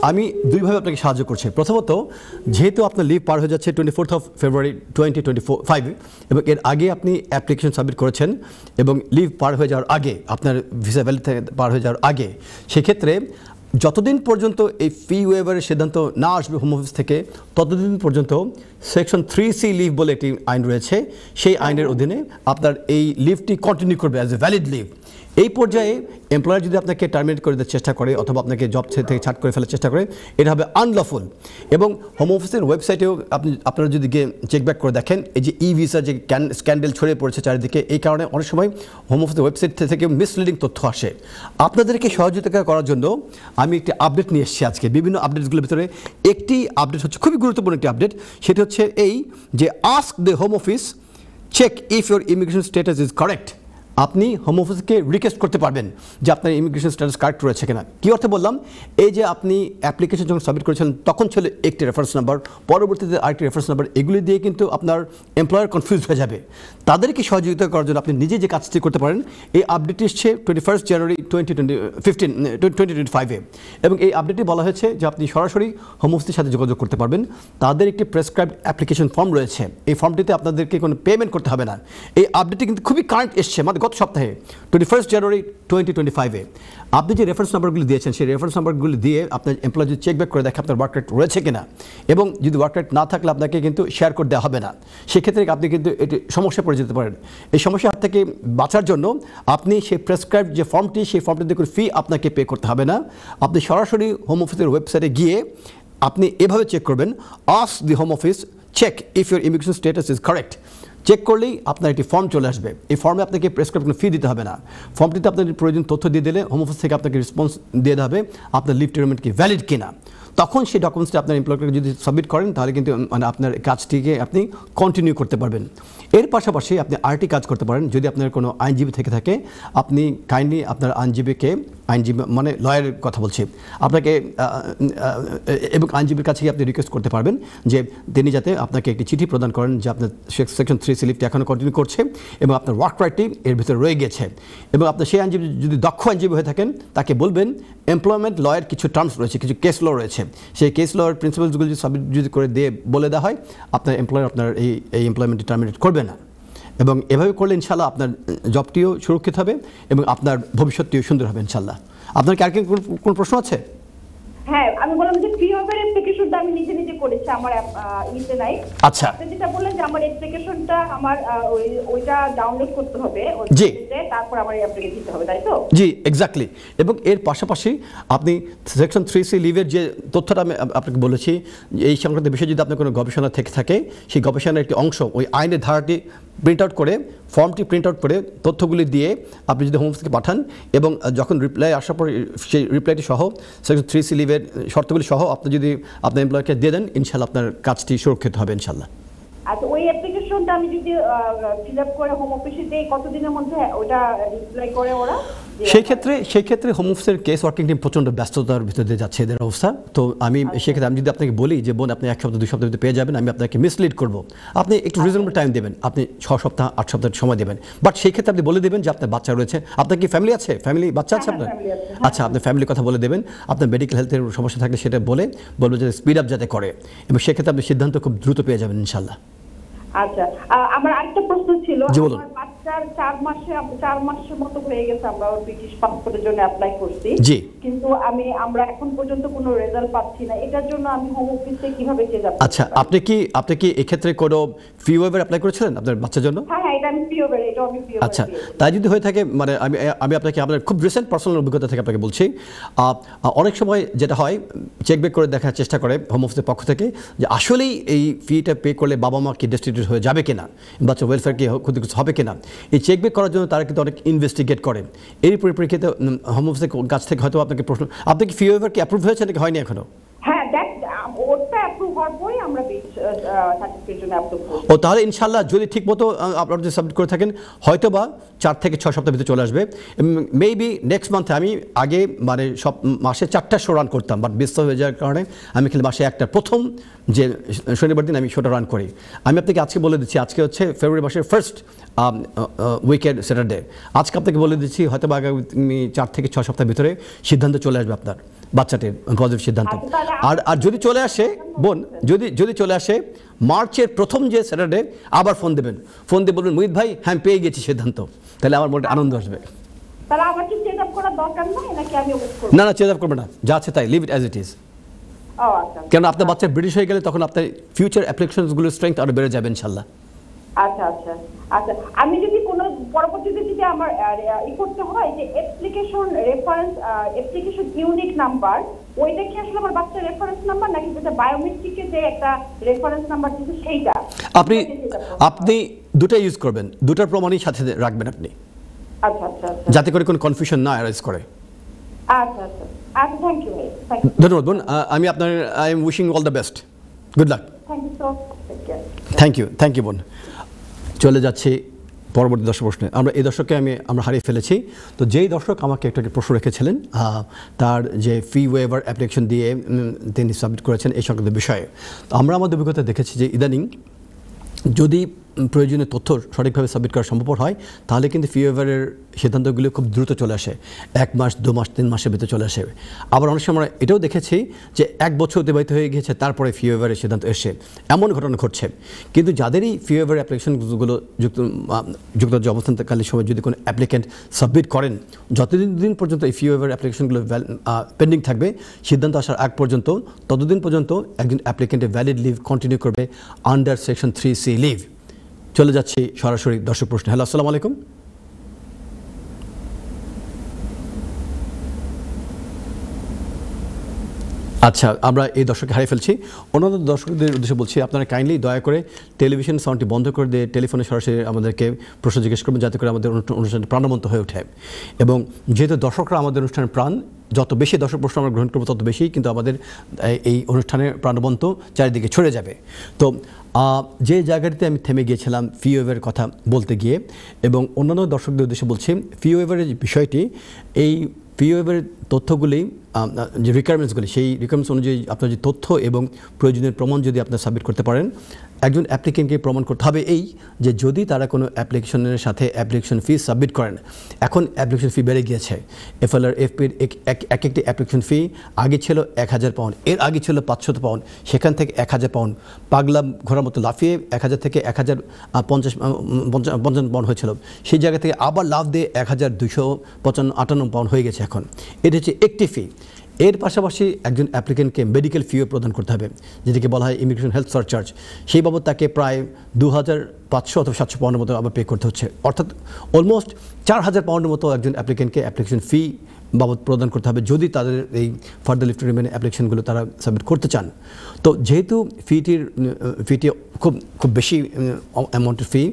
আমি দুইভাবে আপনাকে সাহায্য করছি। প্রথমত, যেহেতু আপনার লিভ পার হয়ে যাচ্ছে 24 ফেব্রুয়ারি 2025, এবং এর আগে আপনি অ্যাপ্লিকেশন সাবমিট করেছেন, এবং লিভ পার হয়ে যাওয়ার আগে, আপনার ভিসা ভ্যালিড পার হয়ে যাওয়ার আগে, সেক্ষেত্রে যতদিন পর্যন্ত এই ফি ওয়েভারের সিদ্ধান্ত না আসবে হোম অফিস থেকে, ততদিন পর্যন্ত সেকশন 3C লিভ বলে একটি আইন রয়েছে। সেই আইনের অধীনে আপনার এই লিভটি কন্টিনিউ করবে অ্যাজ এ ভ্যালিড লিভ। এই পর্যায়ে এমপ্লয়ার যদি আপনাকে টার্মিনেট করে দেওয়ার চেষ্টা করে, অথবা আপনাকে জব থেকে ছাঁট করে ফেলার চেষ্টা করে, এটা হবে আনলফুল। এবং হোম অফিসের ওয়েবসাইটেও আপনারা যদি গিয়ে চেক ব্যাক করে দেখেন, এই যে ই ভিসা যে স্ক্যান্ডেল ছড়িয়ে পড়েছে চারিদিকে, এই কারণে অনেক সময় হোম অফিসের ওয়েবসাইট থেকে মিসলিডিং তথ্য আসে। আপনাদেরকে সহযোগিতা করার জন্য আমি একটি আপডেট নিয়ে এসেছি আজকে। বিভিন্ন আপডেটগুলোর ভিতরে একটি আপডেট হচ্ছে খুবই গুরুত্বপূর্ণ একটি আপডেট। সেটি হচ্ছে এই যে, ask the home office check if your immigration status is correct. আপনি হোম অফিসকে রিকোয়েস্ট করতে পারবেন যে আপনার ইমিগ্রেশন স্ট্যাটাস কারেক্ট রয়েছে কিনা। কী অর্থে বললাম? এই যে আপনি অ্যাপ্লিকেশন যখন সাবমিট করেছিলেন, তখন ছিল একটি রেফারেন্স নাম্বার, পরবর্তীতে আরেকটি রেফারেন্স নাম্বার, এগুলি দিয়ে কিন্তু আপনার এমপ্লয়ার কনফিউজ হয়ে যাবে। তাদেরকে সহযোগিতা করার জন্য আপনি নিজে যে কাজটি করতে পারেন, এই আপডেটটি এসছে 21 জানুয়ারি 2025-এ, এবং এই আপডেটটি বলা হয়েছে যে আপনি সরাসরি হোম অফিসের সাথে যোগাযোগ করতে পারবেন। তাদের একটি প্রেসক্রাইবড অ্যাপ্লিকেশন ফর্ম রয়েছে। এই ফর্মটিতে আপনাদেরকে কোনো পেমেন্ট করতে হবে না। এই আপডেটটি কিন্তু খুবই কারেন্ট এসছে, মানে গত সপ্তাহে 21 জানুয়ারি 2025-এ। আপনি যে রেফারেন্স নাম্বারগুলি দিয়েছেন, সেই রেফারেন্স নাম্বারগুলি দিয়ে আপনার এমপ্লয় যদি চেক ব্যাক করে দেখে আপনার ওয়ার্ক রাইট রয়েছে কিনা, এবং যদি ওয়ার্ক রাইট না থাকলে আপনাকে কিন্তু শেয়ার করে দেওয়া হবে না। সেক্ষেত্রে আপনি কিন্তু এটি সমস্যায় পড়ে যেতে পারেন। এই সমস্যার হাত থেকে বাঁচার জন্য আপনি সেই প্রেসক্রাইব যে ফর্মটি, সেই ফর্মটিতে কোনো ফি আপনাকে পে করতে হবে না। আপনি সরাসরি হোম অফিসের ওয়েবসাইটে গিয়ে আপনি এভাবে চেক করবেন, ask the home office check if your immigration status is correct. Check করলেই আপনার একটি ফর্ম চলে আসবে। এই ফর্মে আপনাকে প্রেসক্রাইব কোনো ফি দিতে হবে না। ফর্মটিতে আপনার প্রয়োজন তথ্য দিয়ে দিলে হোম অফিস থেকে আপনাকে রেসপন্স দিয়ে দেওয়া হবে আপনার লিভ টেরমেন্ট কি ভ্যালিড কিনা। তখন সেই ডকুমেন্টসটি আপনার এমপ্লয়ারকে যদি সাবমিট করেন, তাহলে কিন্তু মানে আপনার কাজটিকে আপনি কন্টিনিউ করতে পারবেন। এর পাশাপাশি আপনি আরেকটি কাজ করতে পারেন। যদি আপনার কোনো আইনজীবী থেকে থাকে, আপনি কাইন্ডলি আপনার আইনজীবী মানে লয়ারের কথা বলছি আপনাকে, এবং আইনজীবীর কাছে আপনি রিকোয়েস্ট করতে পারবেন যে তিনি যাতে আপনাকে একটি চিঠি প্রদান করেন যে আপনার সেকশন 3C লিভটি এখনও কন্টিনিউ করছে এবং আপনার ওয়ার্ক রাইটটি এর ভিতরে রয়ে গেছে। এবং আপনার সেই আইনজীবী যদি দক্ষ আইনজীবী হয়ে থাকেন, তাকে বলবেন এমপ্লয়মেন্ট লয়ের কিছু টার্মস রয়েছে, কিছু কেস ল রয়েছে, সেই কেস লয়ের প্রিন্সিপালসগুলো যদি সাবমিট যদি করে দিয়ে বলে দেওয়া হয়, আপনার এমপ্লয়ার আপনার এই এমপ্লয়মেন্টটি টার্মিনেট করবে না। এবং এভাবে করলে ইনশাল্লাহ আপনার জবটিও সুরক্ষিত হবে এবং আপনার ভবিষ্যৎটিও সুন্দর হবে ইনশাল্লাহ। আপনার কি আর কোন প্রশ্ন আছে? হ্যাঁ, আমি বললাম যে ফ্রি ওভার অ্যাপ্লিকেশনটা আমি নিজে করেছি, আমার ইতে নাই। আচ্ছা, আপনি যেটা বললেন যে আমার অ্যাপ্লিকেশনটা আমার ওইটা ডাউনলোড করতে হবে, জি, তারপর আমার অ্যাপ্লিকেশন দিতে হবে, তাই তো? জি, এক্স্যাক্টলি। এবং এর পাশাপাশি আপনি সেকশন 3C লিভের যে তথ্যটা আমি আপনাকে বলেছি, এই সংক্রান্ত বিষয়ে যদি আপনার কোনো গবেষণা থেকে থাকে, সেই গবেষণার একটি অংশ ওই আইনের ধারাটি প্রিন্ট আউট করে, ফর্মটি প্রিন্ট আউট করে তথ্যগুলি দিয়ে আপনি যদি হোম অফিসকে পাঠান, এবং যখন রিপ্লাই আসার পর সেই রিপ্লাইটি সহ সেকশন 3C লিভের শর্তগুলি সহ আপনি যদি আপনার এমপ্লয়ারকে দিয়ে দেন, ইনশাল্লাহ আপনার কাজটি সুরক্ষিত হবে ইনশাল্লাহ। আচ্ছা, ওই অ্যাপ্লিকেশন অ্যাপ্লিকেশনটা আমি যদি ফিল আপ করে হোম অফিসে দেই কতদিনের মধ্যে ওটা রিপ্লাই করে ওরা? সেই ক্ষেত্রে হোম অফিসের কেস ওয়ার্কিং টিম প্রচণ্ড ব্যস্ততার ভিতর দিয়ে যাচ্ছে এদের অবস্থা। তো আমি সেক্ষেত্রে আমি যদি আপনাকে বলি যে বোন আপনি 1 সপ্তাহ 2 সপ্তাহের ভিতরে পেয়ে যাবেন, আমি আপনাকে মিসলিড করব। আপনি একটু রিজনেবল টাইম দেবেন, আপনি 6 সপ্তাহ 8 সপ্তাহের সময় দেবেন। বাট সেই ক্ষেত্রে আপনি বলে দেবেন যে আপনার বাচ্চা রয়েছে। আপনার কি ফ্যামিলি আছে? ফ্যামিলি বাচ্চা আছে আপনার? আচ্ছা, আপনার ফ্যামিলির কথা বলে দেবেন। আপনার মেডিকেল হেলথের সমস্যা থাকলে সেটা বলবো যে স্পিড আপ যাতে করে, এবং সেক্ষেত্রে আপনি সিদ্ধান্ত খুব দ্রুত পেয়ে যাবেন ইনশাল্লাহ। আচ্ছা, আমার আরেকটা প্রশ্ন ছিল। আমার বাচ্চার 4 মাসের মতো হয়ে গেছে, আমরা ব্রিটিশ পাসপোর্টের জন্য অ্যাপ্লাই করছি, কিন্তু আমরা এখন পর্যন্ত কোনো রেজাল্ট পাচ্ছি না। এটার জন্য আমি হোম অফিসে কিভাবে যাব? আচ্ছা, আপনি কি এক্ষেত্রে কোনো ফি ওয়েভার অ্যাপ্লাই করেছিলেন আপনার বাচ্চার জন্য? হ্যাঁ, এটা আমি ফি ওয়েভার, এটা আমি ফি ওয়েভার। আচ্ছা, তাই যদি হয়ে থাকে, মানে আমি আপনাকে আপনার খুব রিসেন্ট পার্সোনাল অভিজ্ঞতা থেকে আপনাকে বলছি, অনেক সময় যেটা হয় চেক ব্যাক করে দেখার চেষ্টা করে হোম অফিসের পক্ষ থেকে যে আসলেই এই ফিটা পে করলে বাবা মা কি ডিস্ট্রিবিউট হয়ে যাবে কিনা, বাচ্চা ওয়েলফেয়ার কি ক্ষতিগ্রস্ত হবে কিনা। এই চেক ব্যাক করার জন্য তারা কিন্তু অনেক ইনভেস্টিগেট করে। এর পরিপ্রেক্ষিতে হোম অফিসের কাছ থেকে হয়তো আপনাকে প্রশ্ন, আপনি কি ফি ওয়েভার কি অ্যাপ্রুভ হয়েছে নাকি হয়নি এখনো? হ্যাঁ, ওটা অ্যাপ্রুভ হওয়ার পরে আমরা সার্টিফিকেটের জন্য অ্যাপ্রুভ করব। ও তাহলে ইনশাআল্লাহ যদি ঠিকমতো আপনারা যদি সাবমিট করে থাকেন হয়তো বা 4 থেকে 6 সপ্তাহের ভিতরে চলে আসবে। মেবি নেক্সট মান্থে। আমি আগে মানে সব মাসে 4টা শো রান করতাম, বাট ব্যস্ত হয়ে যাওয়ার কারণে আমি খালি মাসে একটা, প্রথম যে শনিবার দিন আমি শোটা রান করি। আমি আপনাকে আজকে বলে দিচ্ছি, আজকে হচ্ছে ফেব্রুয়ারি মাসের ফার্স্ট উইকেন্ড স্যাটারডে। আজকে আপনাকে বলে দিচ্ছি হয়তো বা আগামী 4 থেকে 6 সপ্তাহের ভিতরে সিদ্ধান্ত চলে আসবে আপনার বাচ্চাটির পজিটিভ সিদ্ধান্ত। আর যদি চলে আসে বোন, যদি চলে আসে মার্চের প্রথম যে স্যাটারডে আবার ফোন দেবেন, ফোন দিয়ে বলবেন মুহিত ভাই হ্যাঁ পেয়ে গেছি সিদ্ধান্ত, তাহলে আমার মনে আনন্দ আসবে। তাহলে আমার কি চেক আপ করার দরকার নাই নাকি আমি ওয়েট করব? না, চেক আপ করবেন না, যা আছে তাই, leave it as it is. কেন আপনার বাচ্চা ব্রিটিশ হয়ে গেলে তখন আপনার ফিউচার অ্যাপ্লিকেশনগুলোর স্ট্রেংথ আরো বেড়ে যাবে ইনশাআল্লাহ। আচ্ছা, আমি যদি কোনো পরবর্তীতে যদি আমার করতে হয় যে application reference, application unique number, ওইটা কি আসলে আমার বাচ্চার রেফারেন্স নাম্বার নাকি যেটা বায়োমেট্রিকে যে একটা রেফারেন্স নাম্বার দিচ্ছে সেইটা? আপনি দুটো ইউজ করবেন, দুটোর প্রমাণই সাথে রাখবেন আপনি। আচ্ছা, যাতে করে কোনো কনফিউশন না অ্যারাইজ করে। আচ্ছা, থ্যাংক ইউ। ধন্যবাদ বোন, আমি আপনার I am wishing all the best, good luck. Thank you বোন। চলে যাচ্ছি পরবর্তী দর্শক প্রশ্নে। এই দর্শককে আমরা হারিয়ে ফেলেছি। তো যেই দর্শক আমাকে একটা প্রশ্ন রেখেছিলেন তার যে ফি ওয়েভার অ্যাপ্লিকেশন দিয়ে তিনি সাবমিট করেছেন এই সংক্রান্ত বিষয়ে, তো আমরা আমাদের অভিজ্ঞতা দেখেছি যে ইদানিং যদি প্রয়োজনীয় তথ্য সঠিকভাবে সাবমিট করা সম্ভব হয় তাহলে কিন্তু ফি ওয়েভারের সিদ্ধান্তগুলো খুব দ্রুত চলে আসে, 1 মাস 2 মাস 3 মাসের ভিতরে চলে আসে। আবার অনেক সময় এটাও দেখেছি যে 1 বছর অতিবাহিত হয়ে গেছে তারপরে ফি ওয়েভারের সিদ্ধান্ত এসে, এমন ঘটনা ঘটছে। কিন্তু যাদেরই ফি ওয়েভার অ্যাপ্লিকেশনগুলো যুক্তরাজ্যে অবস্থানকালীন সময় যদি কোনো অ্যাপ্লিকেন্ট সাবমিট করেন, যতদিন পর্যন্ত এই ফি ওয়েভার অ্যাপ্লিকেশনগুলো পেন্ডিং থাকবে সিদ্ধান্ত আসার আগ পর্যন্ত, ততদিন পর্যন্ত একজন অ্যাপ্লিকেন্টের ভ্যালিড লিভ কন্টিনিউ করবে আন্ডার সেকশন 3C লিভ। চলে যাচ্ছি সরাসরি দর্শক প্রশ্ন। হ্যালো, আসসালামু আলাইকুম। আচ্ছা, আমরা এই দর্শককে হারিয়ে ফেলছি। অন্যান্য দর্শকদের উদ্দেশ্যে বলছি আপনারা কাইন্ডলি দয়া করে টেলিভিশন সাউন্ডটি বন্ধ করে দিয়ে টেলিফোনে সরাসরি আমাদেরকে প্রশ্ন জিজ্ঞেস করবেন, যাতে করে আমাদের অনুষ্ঠানটি প্রাণবন্ত হয়ে ওঠে। এবং যেহেতু দর্শকরা আমাদের অনুষ্ঠানের প্রাণ, যত বেশি দর্শক প্রশ্ন আমরা গ্রহণ করবো তত বেশি কিন্তু আমাদের এই অনুষ্ঠানের প্রাণবন্ত চারিদিকে ছড়ে যাবে। তো যে জায়গাটিতে আমি থেমে গিয়েছিলাম ফি ওয়েভারের কথা বলতে গিয়ে, এবং অন্যান্য দর্শকদের উদ্দেশ্যে বলছি ফি ওয়েভারের যে বিষয়টি, এই ফি ওয়েভারের তথ্যগুলি যে রিকোয়ারমেন্টসগুলি, সেই রিকোয়ারমেন্টস অনুযায়ী আপনার যে তথ্য এবং প্রয়োজনীয় প্রমাণ যদি আপনার সাবমিট করতে পারেন, একজন অ্যাপ্লিকেন্টকে প্রমাণ করতে হবে এই যে যদি তারা কোনো অ্যাপ্লিকেশনের সাথে অ্যাপ্লিকেশন ফি সাবমিট করেন, এখন অ্যাপ্লিকেশন ফি বেড়ে গিয়েছে। এফএলআর এফপির একটি অ্যাপ্লিকেশন ফি আগে ছিল 1000 পাউন্ড, এর আগে ছিল 500 পাউন্ড, সেখান থেকে 1000 পাউন্ড, পাগলা ঘোরার মতো লাফিয়ে 1000 থেকে 1050 পাউন্ড হয়েছিল, সেই জায়গা থেকে আবার লাফ দিয়ে 1258 পাউন্ড হয়ে গেছে এখন। এটা হচ্ছে একটি ফি। এর পাশাপাশি একজন অ্যাপ্লিকেন্টকে মেডিকেল ফিও প্রদান করতে হবে, যেটিকে বলা হয় ইমিগ্রেশন হেলথ সারচার্জ। সেই বাবদ তাকে প্রায় 2500 অথবা 700 পাউন্ডের মতো আবার পে করতে হচ্ছে, অর্থাৎ অলমোস্ট 4000 পাউন্ডের মতো একজন অ্যাপ্লিকেন্টকে অ্যাপ্লিকেশন ফি বাবদ প্রদান করতে হবে যদি তাদের এই ফার্দার লিভ টু রিমেইন অ্যাপ্লিকেশনগুলো তারা সাবমিট করতে চান। তো যেহেতু ফিটি খুব বেশি অ্যামাউন্টের ফি,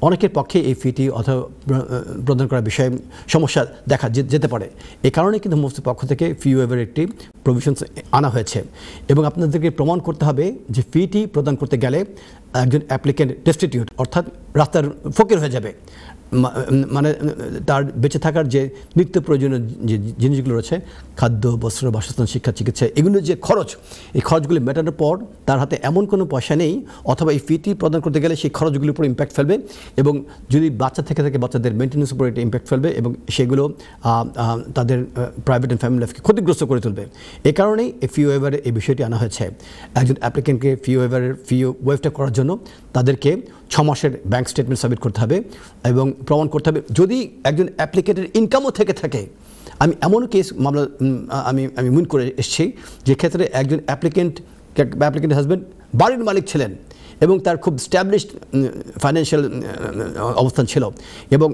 অনেকের পক্ষে এই ফিটি অথবা প্রদান করার বিষয়ে সমস্যা দেখা যেতে পারে। এই কারণে কিন্তু মসজিদের পক্ষ থেকে ফি ওয়েভার একটি প্রভিশনস আনা হয়েছে, এবং আপনাদেরকে প্রমাণ করতে হবে যে ফিটি প্রদান করতে গেলে একজন অ্যাপ্লিকেন্ট ডেস্টিটিউট অর্থাৎ রাস্তার ফকির হয়ে যাবে, মানে তার বেঁচে থাকার যে নিত্য প্রয়োজনীয় যে জিনিসগুলো রয়েছে, খাদ্য, বস্ত্র, বাসস্থান, শিক্ষা, চিকিৎসা, এগুলো যে খরচ, এই খরচগুলি মেটানোর পর তার হাতে এমন কোনো পয়সা নেই, অথবা এই ফিটি প্রদান করতে গেলে সেই খরচগুলির উপর ইম্প্যাক্ট ফেলবে, এবং যদি বাচ্চা থেকে থাকে বাচ্চাদের মেনটেন্যান্সের উপর এটা ইম্প্যাক্ট ফেলবে, এবং সেগুলো তাদের প্রাইভেট অ্যান্ড ফ্যামিলি লাইফকে ক্ষতিগ্রস্ত করে তুলবে। এ কারণেই এই ফি ওয়েভারের এই বিষয়টি আনা হয়েছে। একজন অ্যাপ্লিকেন্টকে ফি ওয়েভারের ওয়েভটা করার জন্য তাদেরকে 6 মাসের ব্যাংক স্টেটমেন্ট সাবমিট করতে হবে এবং প্রমাণ করতে হবে। যদি একজন অ্যাপ্লিকেন্টের ইনকামও থেকে থাকে, আমি এমনও কেস মামলা আমি উইন করে এসেছি, যে ক্ষেত্রে একজন অ্যাপ্লিকেন্টের হাজব্যান্ড বাড়ির মালিক ছিলেন এবং তার খুব স্ট্যাবলিশড ফাইন্যান্সিয়াল অবস্থান ছিল, এবং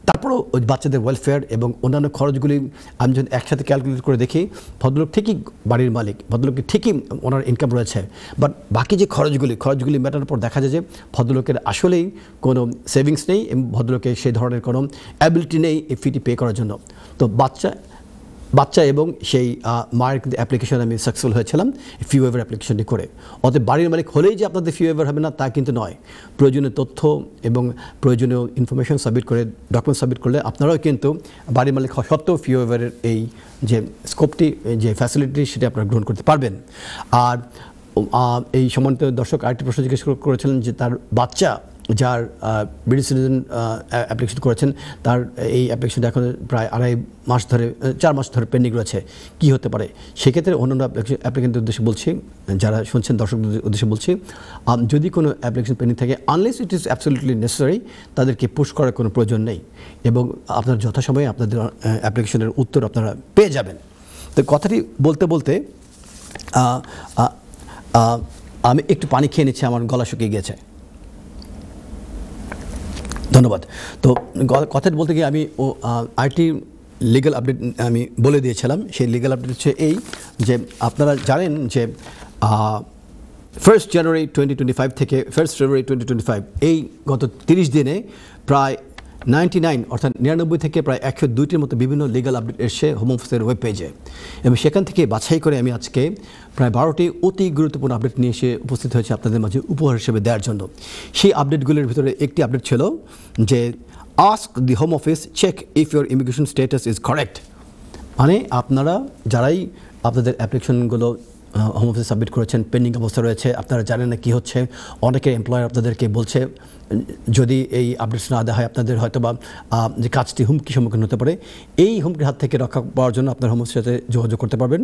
তারপরেও ওই বাচ্চাদের ওয়েলফেয়ার এবং অন্যান্য খরচগুলি আমি যখন একসাথে ক্যালকুলেট করে দেখি, ভদ্রলোক ঠিকই বাড়ির মালিক, ভদ্রলোকের ঠিকই ওনার ইনকাম রয়েছে, বাট বাকি যে খরচগুলি মেটানোর পর দেখা যায় যে ভদ্রলোকের আসলেই কোনো সেভিংস নেই এবং ভদ্রলোকের সেই ধরনের কোনো অ্যাবিলিটি নেই এই ফিটি পে করার জন্য। তো বাচ্চা এবং সেই মায়ের কিন্তু অ্যাপ্লিকেশন আমি সাকসেসফুল হয়েছিলাম ফি ওয়েভার অ্যাপ্লিকেশনটি করে। অতএব বাড়ির মালিক হলেই যে আপনাদের ফি ওয়েভার হবে না তা কিন্তু নয়। প্রয়োজনীয় তথ্য এবং প্রয়োজনীয় ইনফরমেশন সাবমিট করে, ডকুমেন্ট সাবমিট করলে আপনারাও কিন্তু বাড়ির মালিক হওয়া সত্ত্বেও ফি ওয়েভারের এই যে স্কোপটি, যে ফ্যাসিলিটি, সেটি আপনারা গ্রহণ করতে পারবেন। আর এই সম্মানিত দর্শক আরেকটি প্রশ্ন জিজ্ঞেস করেছিলেন যে তার বাচ্চা যার ব্রিটিশ সিটিজেন অ্যাপ্লিকেশন করেছেন, তার এই অ্যাপ্লিকেশনটা এখন প্রায় 4 মাস ধরে পেন্ডিং রয়েছে, কী হতে পারে? সেক্ষেত্রে অন্যান্য অ্যাপ্লিকেন্টের উদ্দেশ্যে বলছি, যারা শুনছেন দর্শকদের উদ্দেশ্যে বলছি, যদি কোনো অ্যাপ্লিকেশন পেন্ডিং থাকে, unless it is absolutely necessary, তাদেরকে পুশ করার কোনো প্রয়োজন নেই, এবং আপনার যথাসময়ে আপনাদের অ্যাপ্লিকেশনের উত্তর আপনারা পেয়ে যাবেন। তো কথাটি বলতে বলতে আমি একটু পানি খেয়ে নিচ্ছি, আমার গলা শুকিয়ে গিয়েছে। ধন্যবাদ। তো কথাটা বলতে গিয়ে আমি আরেকটি লিগ্যাল আপডেট আমি বলে দিয়েছিলাম। সেই লিগ্যাল আপডেট হচ্ছে এই, যে আপনারা জানেন যে 1 জানুয়ারি 2025 থেকে 1 ফেব্রুয়ারি 2025 এই গত 30 দিনে প্রায় 99 অর্থাৎ 99 থেকে প্রায় 102টির মতো বিভিন্ন লিগ্যাল আপডেট এসে হোম অফিসের ওয়েব পেজে, এবং সেখান থেকে বাছাই করে আমি আজকে প্রায় 12টি অতি গুরুত্বপূর্ণ আপডেট নিয়ে এসে উপস্থিত হয়েছে আপনাদের মাঝে উপহার হিসেবে দেওয়ার জন্য। সেই আপডেটগুলির ভিতরে একটি আপডেট ছিল যে ask the home office check if your immigration status is correct. মানে আপনারা যারাই আপনাদের অ্যাপ্লিকেশনগুলো হোম অফিসে সাবমিট করেছেন, পেন্ডিং অবস্থা রয়েছে, আপনারা জানেন না কী হচ্ছে, অনেকে এমপ্লয়ার আপনাদেরকে বলছে যদি এই আপডেটস না দেওয়া হয় আপনাদের হয়তো বা যে কাজটি হুমকির সম্মুখীন হতে পারে। এই হুমকির হাত থেকে রক্ষা পাওয়ার জন্য আপনার হোম অফিসের সাথে যোগাযোগ করতে পারবেন।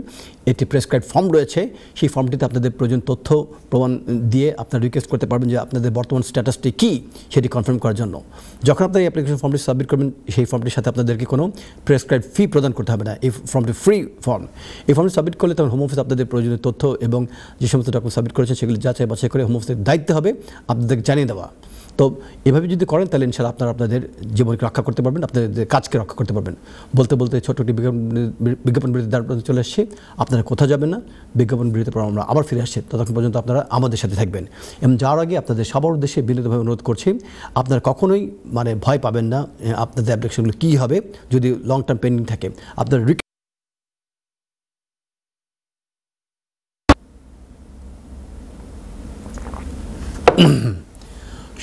একটি প্রেসক্রাইব ফর্ম রয়েছে, সেই ফর্মটিতে আপনাদের প্রয়োজন তথ্য প্রমাণ দিয়ে আপনারা রিকোয়েস্ট করতে পারবেন যে আপনাদের বর্তমান স্ট্যাটাসটি কী সেটি কনফার্ম করার জন্য। যখন আপনারা এই অ্যাপ্লিকেশন ফর্মটি সাবমিট করবেন, সেই ফর্মটির সাথে আপনাদেরকে কোনো প্রেসক্রাইব ফি প্রদান করতে হবে না। এই ফর্মটি ফ্রি ফর্ম। এই ফর্মটি সাবমিট করলে তখন হোম অফিস আপনাদের প্রয়োজনীয় তথ্য এবং যে সমস্ত ডকুমেন্ট সাবমিট করেছেন সেগুলি যাচাই বাছাই করে হোম অফিসের দায়িত্ব হবে আপনাদেরকে জানিয়ে দেওয়া। তো এভাবে যদি করেন তাহলে ইনশাআল্লাহ আপনারা আপনাদের জীবনকে রক্ষা করতে পারবেন, আপনাদের কাজকে রক্ষা করতে পারবেন। বলতে বলতে ছোট্ট একটি বিজ্ঞাপন বিরতির দ্বার চলে আসছে। আপনারা কোথাও যাবেন না, বিজ্ঞাপন বিরতির পর আমরা আবার ফিরে আসছি। ততক্ষণ পর্যন্ত আপনারা আমাদের সাথে থাকবেন। এবং যাওয়ার আগে আপনাদের সবার উদ্দেশ্যে বিনীতভাবে অনুরোধ করছি, আপনারা কখনোই ভয় পাবেন না আপনাদের অ্যাপ্লিকেশনগুলো কী হবে যদি লং টার্ম পেন্ডিং থাকে। আপনার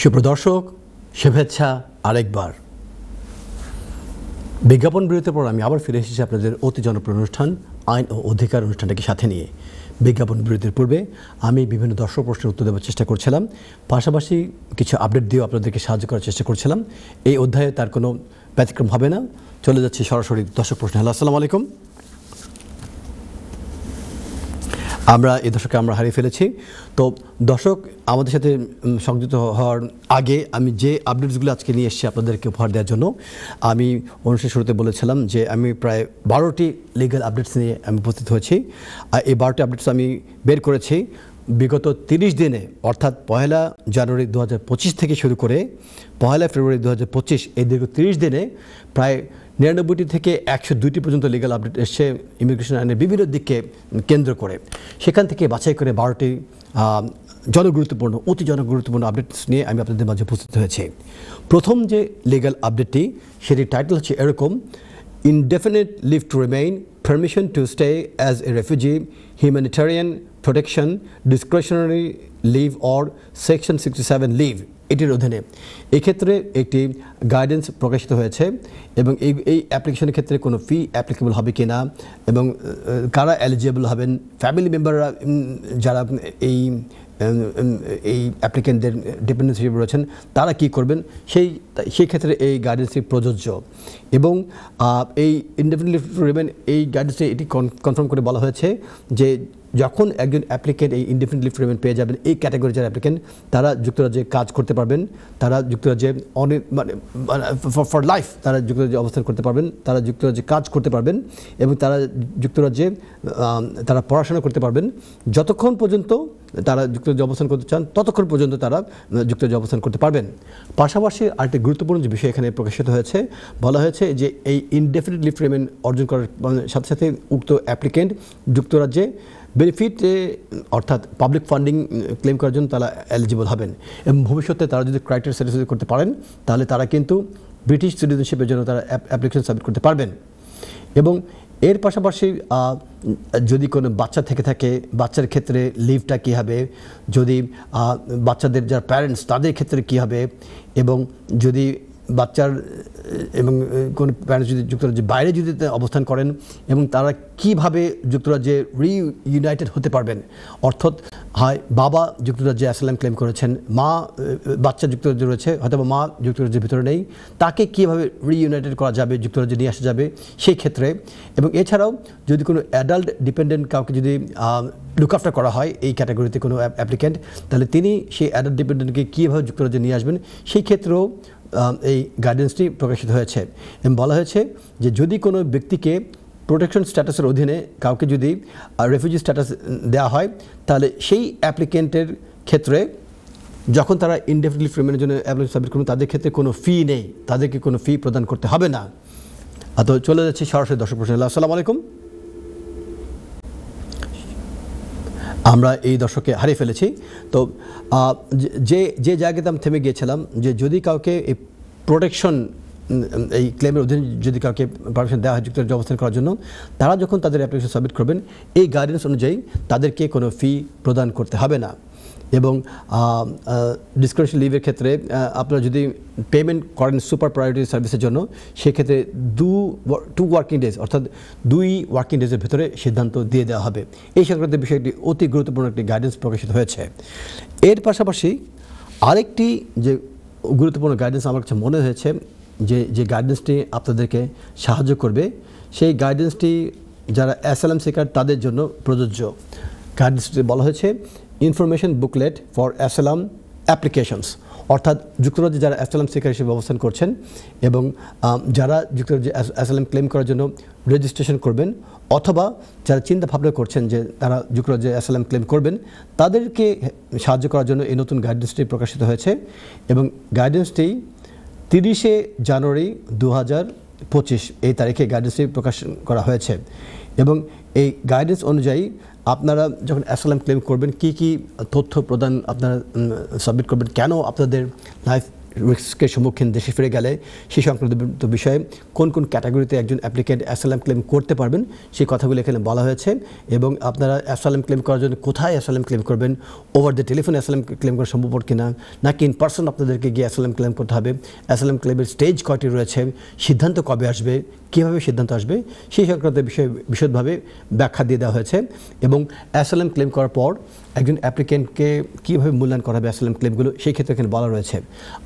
সুপ্রদর্শক, শুভেচ্ছা আরেকবার। বিজ্ঞাপন বিরতির পর আমি আবার ফিরে এসেছি আপনাদের অতি জনপ্রিয় অনুষ্ঠান আইন ও অধিকার অনুষ্ঠানটাকে সাথে নিয়ে। বিজ্ঞাপন বিরতির পূর্বে আমি বিভিন্ন দর্শক প্রশ্নের উত্তর দেওয়ার চেষ্টা করছিলাম, পাশাপাশি কিছু আপডেট দিয়েও আপনাদেরকে সাহায্য করার চেষ্টা করছিলাম। এই অধ্যায়ে তার কোনো ব্যতিক্রম হবে না। চলে যাচ্ছি সরাসরি দর্শক প্রশ্ন। হ্যালো, আসসালামু আলাইকুম। আমরা এই দর্শককে আমরা হারিয়ে ফেলেছি। তো দর্শক, আমাদের সাথে সংযুক্ত হওয়ার আগে আমি যে আপডেটসগুলো আজকে নিয়ে এসেছি আপনাদেরকে উপহার দেওয়ার জন্য, আমি অনুষ্ঠানের শুরুতে বলেছিলাম যে আমি প্রায় 12টি লিগ্যাল আপডেটস নিয়ে আমি উপস্থিত হয়েছি। আর এই 12টি আপডেটস আমি বের করেছি বিগত 30 দিনে, অর্থাৎ 1 জানুয়ারি 2025 থেকে শুরু করে 1 ফেব্রুয়ারি 2025, এই দীর্ঘ 30 দিনে প্রায় 99টি থেকে 102টি পর্যন্ত লিগ্যাল আপডেট এসছে ইমিগ্রেশন আইনের বিভিন্ন দিককে কেন্দ্র করে। সেখান থেকে বাছাই করে 12টি অতি জনগুরুত্বপূর্ণ আপডেটস নিয়ে আমি আপনাদের মাঝে উপস্থিত হয়েছি। প্রথম যে লিগ্যাল আপডেটটি, সেটির টাইটেল হচ্ছে এরকম: indefinite leave to remain, permission to stay as a refugee, humanitarian protection, discretionary leave or section 67 leave এটির অধীনে এক্ষেত্রে একটি গাইডেন্স প্রকাশিত হয়েছে এবং এই অ্যাপ্লিকেশনের ক্ষেত্রে কোনো ফি অ্যাপ্লিকেবল হবে কি না এবং কারা এলিজিবল হবেন, ফ্যামিলি মেম্বাররা যারা এই অ্যাপ্লিকেন্টদের ডিপেন্ডেন্ট হিসেবে রয়েছেন তারা কী করবেন সেই ক্ষেত্রে এই গাইডেন্সটি প্রযোজ্য। এবং এই ইনডেফিনিট লিভ টু রিমেইন এই গাইডেন্সে এটি কনফার্ম করে বলা হয়েছে যে যখন একজন অ্যাপ্লিকেন্ট এই ইনডেফিনিট লিভ টু রিমেইন পেয়ে যাবেন, এই ক্যাটাগরি যারা অ্যাপ্লিকেন্ট তারা যুক্তরাজ্যে কাজ করতে পারবেন, তারা যুক্তরাজ্যে ফর লাইফ তারা যুক্তরাজ্যে অবস্থান করতে পারবেন, তারা যুক্তরাজ্যে কাজ করতে পারবেন এবং তারা যুক্তরাজ্যে তারা পড়াশোনা করতে পারবেন যতক্ষণ পর্যন্ত তারা যুক্তরাজ্যে অবস্থান করতে চান, ততক্ষণ পর্যন্ত তারা যুক্তরাজ্যে অবস্থান করতে পারবেন। পাশাপাশি আরেকটি গুরুত্বপূর্ণ যে বিষয় এখানে প্রকাশিত হয়েছে, বলা হয়েছে যে এই ইনডেফিনিট লিভ টু রিমেইন অর্জন করার সাথে সাথে উক্ত অ্যাপ্লিকেন্ট যুক্তরাজ্যে বেনিফিট অর্থাৎ পাবলিক ফান্ডিং ক্লেম করার জন্য তারা এলিজিবল হবেন এবং ভবিষ্যতে তারা যদি ক্রাইটেরিয়া স্যাটিসফাই করতে পারেন তাহলে তারা কিন্তু ব্রিটিশ সিটিজেনশিপের জন্য তারা অ্যাপ্লিকেশন সাবমিট করতে পারবেন। এবং এর পাশাপাশি যদি কোনো বাচ্চা থেকে থাকে বাচ্চার ক্ষেত্রে লিভটা কী হবে, যদি বাচ্চাদের যারা প্যারেন্টস তাদের ক্ষেত্রে কী হবে, এবং যদি বাচ্চার এবং কোনো প্যারেন্টস যদি যুক্তরাজ্যের বাইরে যদি অবস্থান করেন এবং তারা কীভাবে যুক্তরাজ্যে রিইউনাইটেড হতে পারবেন, অর্থাৎ হয় বাবা যুক্তরাজ্যে অ্যাসাইলাম ক্লেম করেছেন, মা বাচ্চা যুক্তরাজ্যে রয়েছে হয়তো মা যুক্তরাজ্যের ভিতরে নেই, তাকে কীভাবে রিইউনাইটেড করা যাবে, যুক্তরাজ্যে নিয়ে আসা যাবে সেই ক্ষেত্রে। এবং এছাড়াও যদি কোনো অ্যাডাল্ট ডিপেন্ডেন্ট কাউকে যদি লুক আফটার করা হয় এই ক্যাটাগরিতে কোনো অ্যাপ্লিকেন্ট, তাহলে তিনি সেই অ্যাডাল্ট ডিপেন্ডেন্টকে কীভাবে যুক্তরাজ্যে নিয়ে আসবেন সেই ক্ষেত্রেও এই গাইডেন্সটি প্রকাশিত হয়েছে এবং বলা হয়েছে যে যদি কোনো ব্যক্তিকে প্রোটেকশন স্ট্যাটাসের অধীনে কাউকে যদি রেফিউজি স্ট্যাটাস দেওয়া হয় তাহলে সেই অ্যাপ্লিকেন্টের ক্ষেত্রে যখন তারা ইনডেফিনিট লিভ টু রিমেইনের জন্য অ্যাপ্লিকেশন সাবমিট করবেন তাদের ক্ষেত্রে কোনো ফি নেই, তাদেরকে কোনো ফি প্রদান করতে হবে না। তো চলে যাচ্ছি সরাসরি দর্শক প্রশ্ন। আসসালামু আলাইকুম। আমরা এই দর্শককে হারিয়ে ফেলেছি। তো যে জায়গাতে আমি থেমে গিয়েছিলাম যে যদি কাউকে এই প্রোটেকশন এই ক্লেমের অধীনে যদি কাউকে পারমিশন দেওয়া হয় যুক্তরাজ্যে অবস্থান করার জন্য, তারা যখন তাদের অ্যাপ্লিকেশন সাবমিট করবেন এই গাইডেন্স অনুযায়ী তাদেরকে কোনো ফি প্রদান করতে হবে না। এবং ডিসক্রিপশন লিভের ক্ষেত্রে আপনারা যদি পেমেন্ট করেন সুপার প্রায়োরিটি সার্ভিসের জন্য সেক্ষেত্রে 2 ওয়ার্কিং ডেজ অর্থাৎ 2 ওয়ার্কিং ডেজের ভিতরে সিদ্ধান্ত দিয়ে দেওয়া হবে। এই সংক্রান্ত বিষয়টি অতি গুরুত্বপূর্ণ একটি গাইডেন্স প্রকাশিত হয়েছে। এর পাশাপাশি আরেকটি যে গুরুত্বপূর্ণ গাইডেন্স আমার কাছে মনে হয়েছে যে গাইডেন্সটি আপনাদেরকে সাহায্য করবে, সেই গাইডেন্সটি যারা অ্যাসাইলাম সিকার তাদের জন্য প্রযোজ্য। গাইডেন্সটি বলা হয়েছে information booklet for asylum applications, অর্থাৎ যুক্তরাজ্যে যারা অ্যাসাইলাম সিকার হিসেবে অবস্থান করছেন এবং যারা যুক্তরাজ্যে অ্যাসাইলাম ক্লেম করার জন্য রেজিস্ট্রেশন করবেন অথবা যারা চিন্তা ভাবনা করছেন যে তারা যুক্তরাজ্যে অ্যাসাইলাম ক্লেম করবেন তাদেরকে সাহায্য করার জন্য এই নতুন গাইডেন্সটি প্রকাশিত হয়েছে। এবং গাইডেন্সটি 30শে জানুয়ারি 2025 এই তারিখে গাইডেন্সটি প্রকাশ করা হয়েছে। এবং এই গাইডেন্স অনুযায়ী আপনারা যখন অ্যাসাইলাম ক্লেম করবেন কী কী তথ্য প্রদান আপনারা সাবমিট করবেন, কেন আপনাদের লাইফ রিস্কের সম্মুখীন দেশে ফিরে গেলে সেই সংক্রান্ত বিষয়ে কোন কোন ক্যাটাগরিতে একজন অ্যাপ্লিকেন্ট অ্যাসাইলাম ক্লেম করতে পারবেন সেই কথাগুলো এখানে বলা হয়েছে। এবং আপনারা অ্যাসাইলাম ক্লেম করার জন্য কোথায় অ্যাসাইলাম ক্লেম করবেন, over the telephone asylum claim করা সম্ভব কিনা নাকি ইন পার্সন আপনাদেরকে গিয়ে অ্যাসাইলাম ক্লেম করতে হবে, অ্যাসাইলাম ক্লেমের স্টেজ কয়টি রয়েছে, সিদ্ধান্ত কবে আসবে, কীভাবে সিদ্ধান্ত আসবে সেই সংক্রান্ত বিষয়ে বিশদভাবে ব্যাখ্যা দিয়ে দেওয়া হয়েছে। এবং অ্যাসাইলাম ক্লেম করার পর একজন অ্যাপ্লিকেন্টকে কীভাবে মূল্যায়ন করা হবে অ্যাসাইলাম ক্লেমগুলো সেই ক্ষেত্রে এখানে বলা রয়েছে।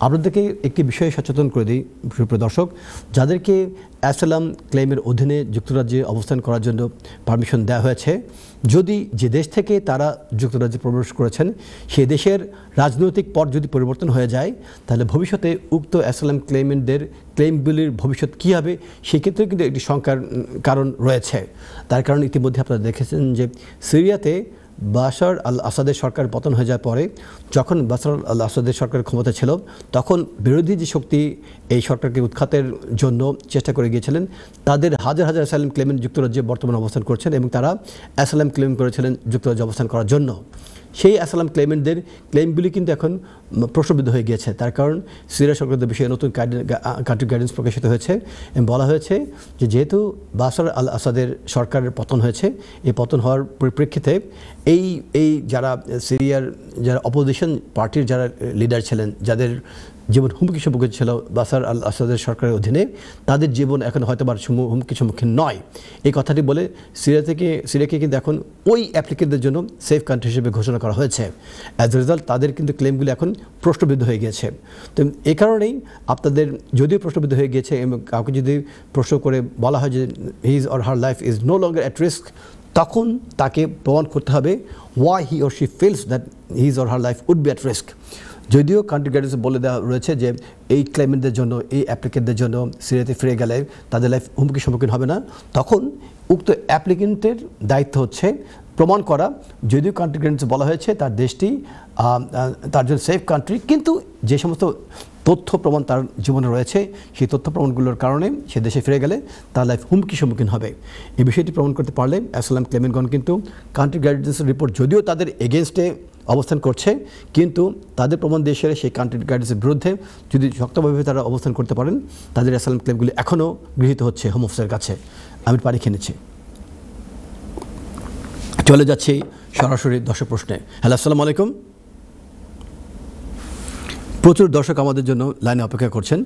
আপনাদেরকে একটি বিষয়ে সচেতন করে দিই প্রিয় দর্শক, যাদেরকে অ্যাসাইলাম ক্লেমের অধীনে যুক্তরাজ্যে অবস্থান করার জন্য পারমিশন দেওয়া হয়েছে, যদি যে দেশ থেকে তারা যুক্তরাজ্যে প্রবেশ করেছেন সেই দেশের রাজনৈতিক পট যদি পরিবর্তন হয়ে যায় তাহলে ভবিষ্যতে উক্ত অ্যাসাইলাম ক্লেমেন্টদের ক্লেমগুলির ভবিষ্যৎ কী হবে সেক্ষেত্রে কিন্তু একটি শঙ্কার কারণ রয়েছে। তার কারণ ইতিমধ্যে আপনারা দেখেছেন যে সিরিয়াতে বাশার আল আসাদের সরকার পতন হয়ে যাওয়ার পরে যখন বাশার আল আসাদের সরকার ক্ষমতা ছিল তখন বিরোধী যে শক্তি এই সরকারকে উৎখাতের জন্য চেষ্টা করে গিয়েছিলেন তাদের হাজার হাজার অ্যাসাইলাম ক্লেমেন্ট যুক্তরাজ্যে বর্তমানে অবস্থান করছেন এবং তারা অ্যাসাইলাম ক্লেম করেছিলেন যুক্তরাজ্যে অবস্থান করার জন্য। সেই অ্যাসাইলাম ক্লেমেন্টদের ক্লেমগুলি কিন্তু এখন প্রশ্নবিদ্ধ হয়ে গিয়েছে। তার কারণ সিরিয়া সংক্রান্ত বিষয়ে নতুন কান্ট্রি গাইডেন্স প্রকাশিত হয়েছে এবং বলা হয়েছে যে যেহেতু বাশার আল আসাদের সরকারের পতন হয়েছে, এই পতন হওয়ার পরিপ্রেক্ষিতে এই যারা সিরিয়ার যারা অপোজিশন পার্টির যারা লিডার ছিলেন, যাদের জীবন হুমকি সম্মুখীন ছিল বাশার আল আসাদের সরকারের অধীনে, তাদের জীবন এখন হয়তো বা হুমকি সম্মুখীন নয়। এই কথাটি বলে সিরিয়াকে কিন্তু এখন ওই অ্যাপ্লিকেন্টদের জন্য সেফ কান্ট্রি হিসেবে ঘোষণা করা হয়েছে। অ্যাজ এ রেজাল্ট তাদের কিন্তু ক্লেমগুলি এখন প্রশ্নবিদ্ধ হয়ে গিয়েছে। তো এই কারণেই আপনাদের যদিও প্রশ্নবিদ্ধ হয়ে গিয়েছে এবং কাউকে যদি প্রশ্ন করে বলা হয় যে his or her life is no longer at risk, তখন তাকে প্রমাণ করতে হবে why he or she feels that his or her life would be at risk. যদিও কান্ট্রি গাইডেন্সে বলে দেওয়া রয়েছে যে এই ক্লেমেন্টদের জন্য, এই অ্যাপ্লিকেন্টদের জন্য সিরিয়াতে ফিরে গেলে তাদের লাইফ হুমকির সম্মুখীন হবে না, তখন উক্ত অ্যাপ্লিকেন্টের দায়িত্ব হচ্ছে প্রমাণ করা, যদিও কান্ট্রি গাইডেন্সে বলা হয়েছে তার দেশটি তার জন্য সেফ কান্ট্রি, কিন্তু যে সমস্ত তথ্য প্রমাণ তার জীবনে রয়েছে সেই তথ্য প্রমাণগুলোর কারণে সে দেশে ফিরে গেলে তার লাইফ হুমকির সম্মুখীন হবে। এই বিষয়টি প্রমাণ করতে পারলে অ্যাসাইলাম ক্লেমেন্টগণ কিন্তু কান্ট্রি গাইডেন্সের রিপোর্ট যদিও তাদের এগেনস্টে অবস্থান করছে, কিন্তু তাদের প্রমাণ দিয়ে সেরে সেই কান্ট্রি গাইডেন্সের বিরুদ্ধে যদি শক্তভাবে তারা অবস্থান করতে পারেন, তাদের অ্যাসাইলাম ক্লেমগুলি এখনও গৃহীত হচ্ছে হোম অফিসের কাছে। আমি পানি খেয়ে নিচ্ছি। চলে যাচ্ছি সরাসরি দর্শক প্রশ্নে। হ্যালো, আসসালামু আলাইকুম। প্রচুর দর্শক আমাদের জন্য লাইনে অপেক্ষা করছেন।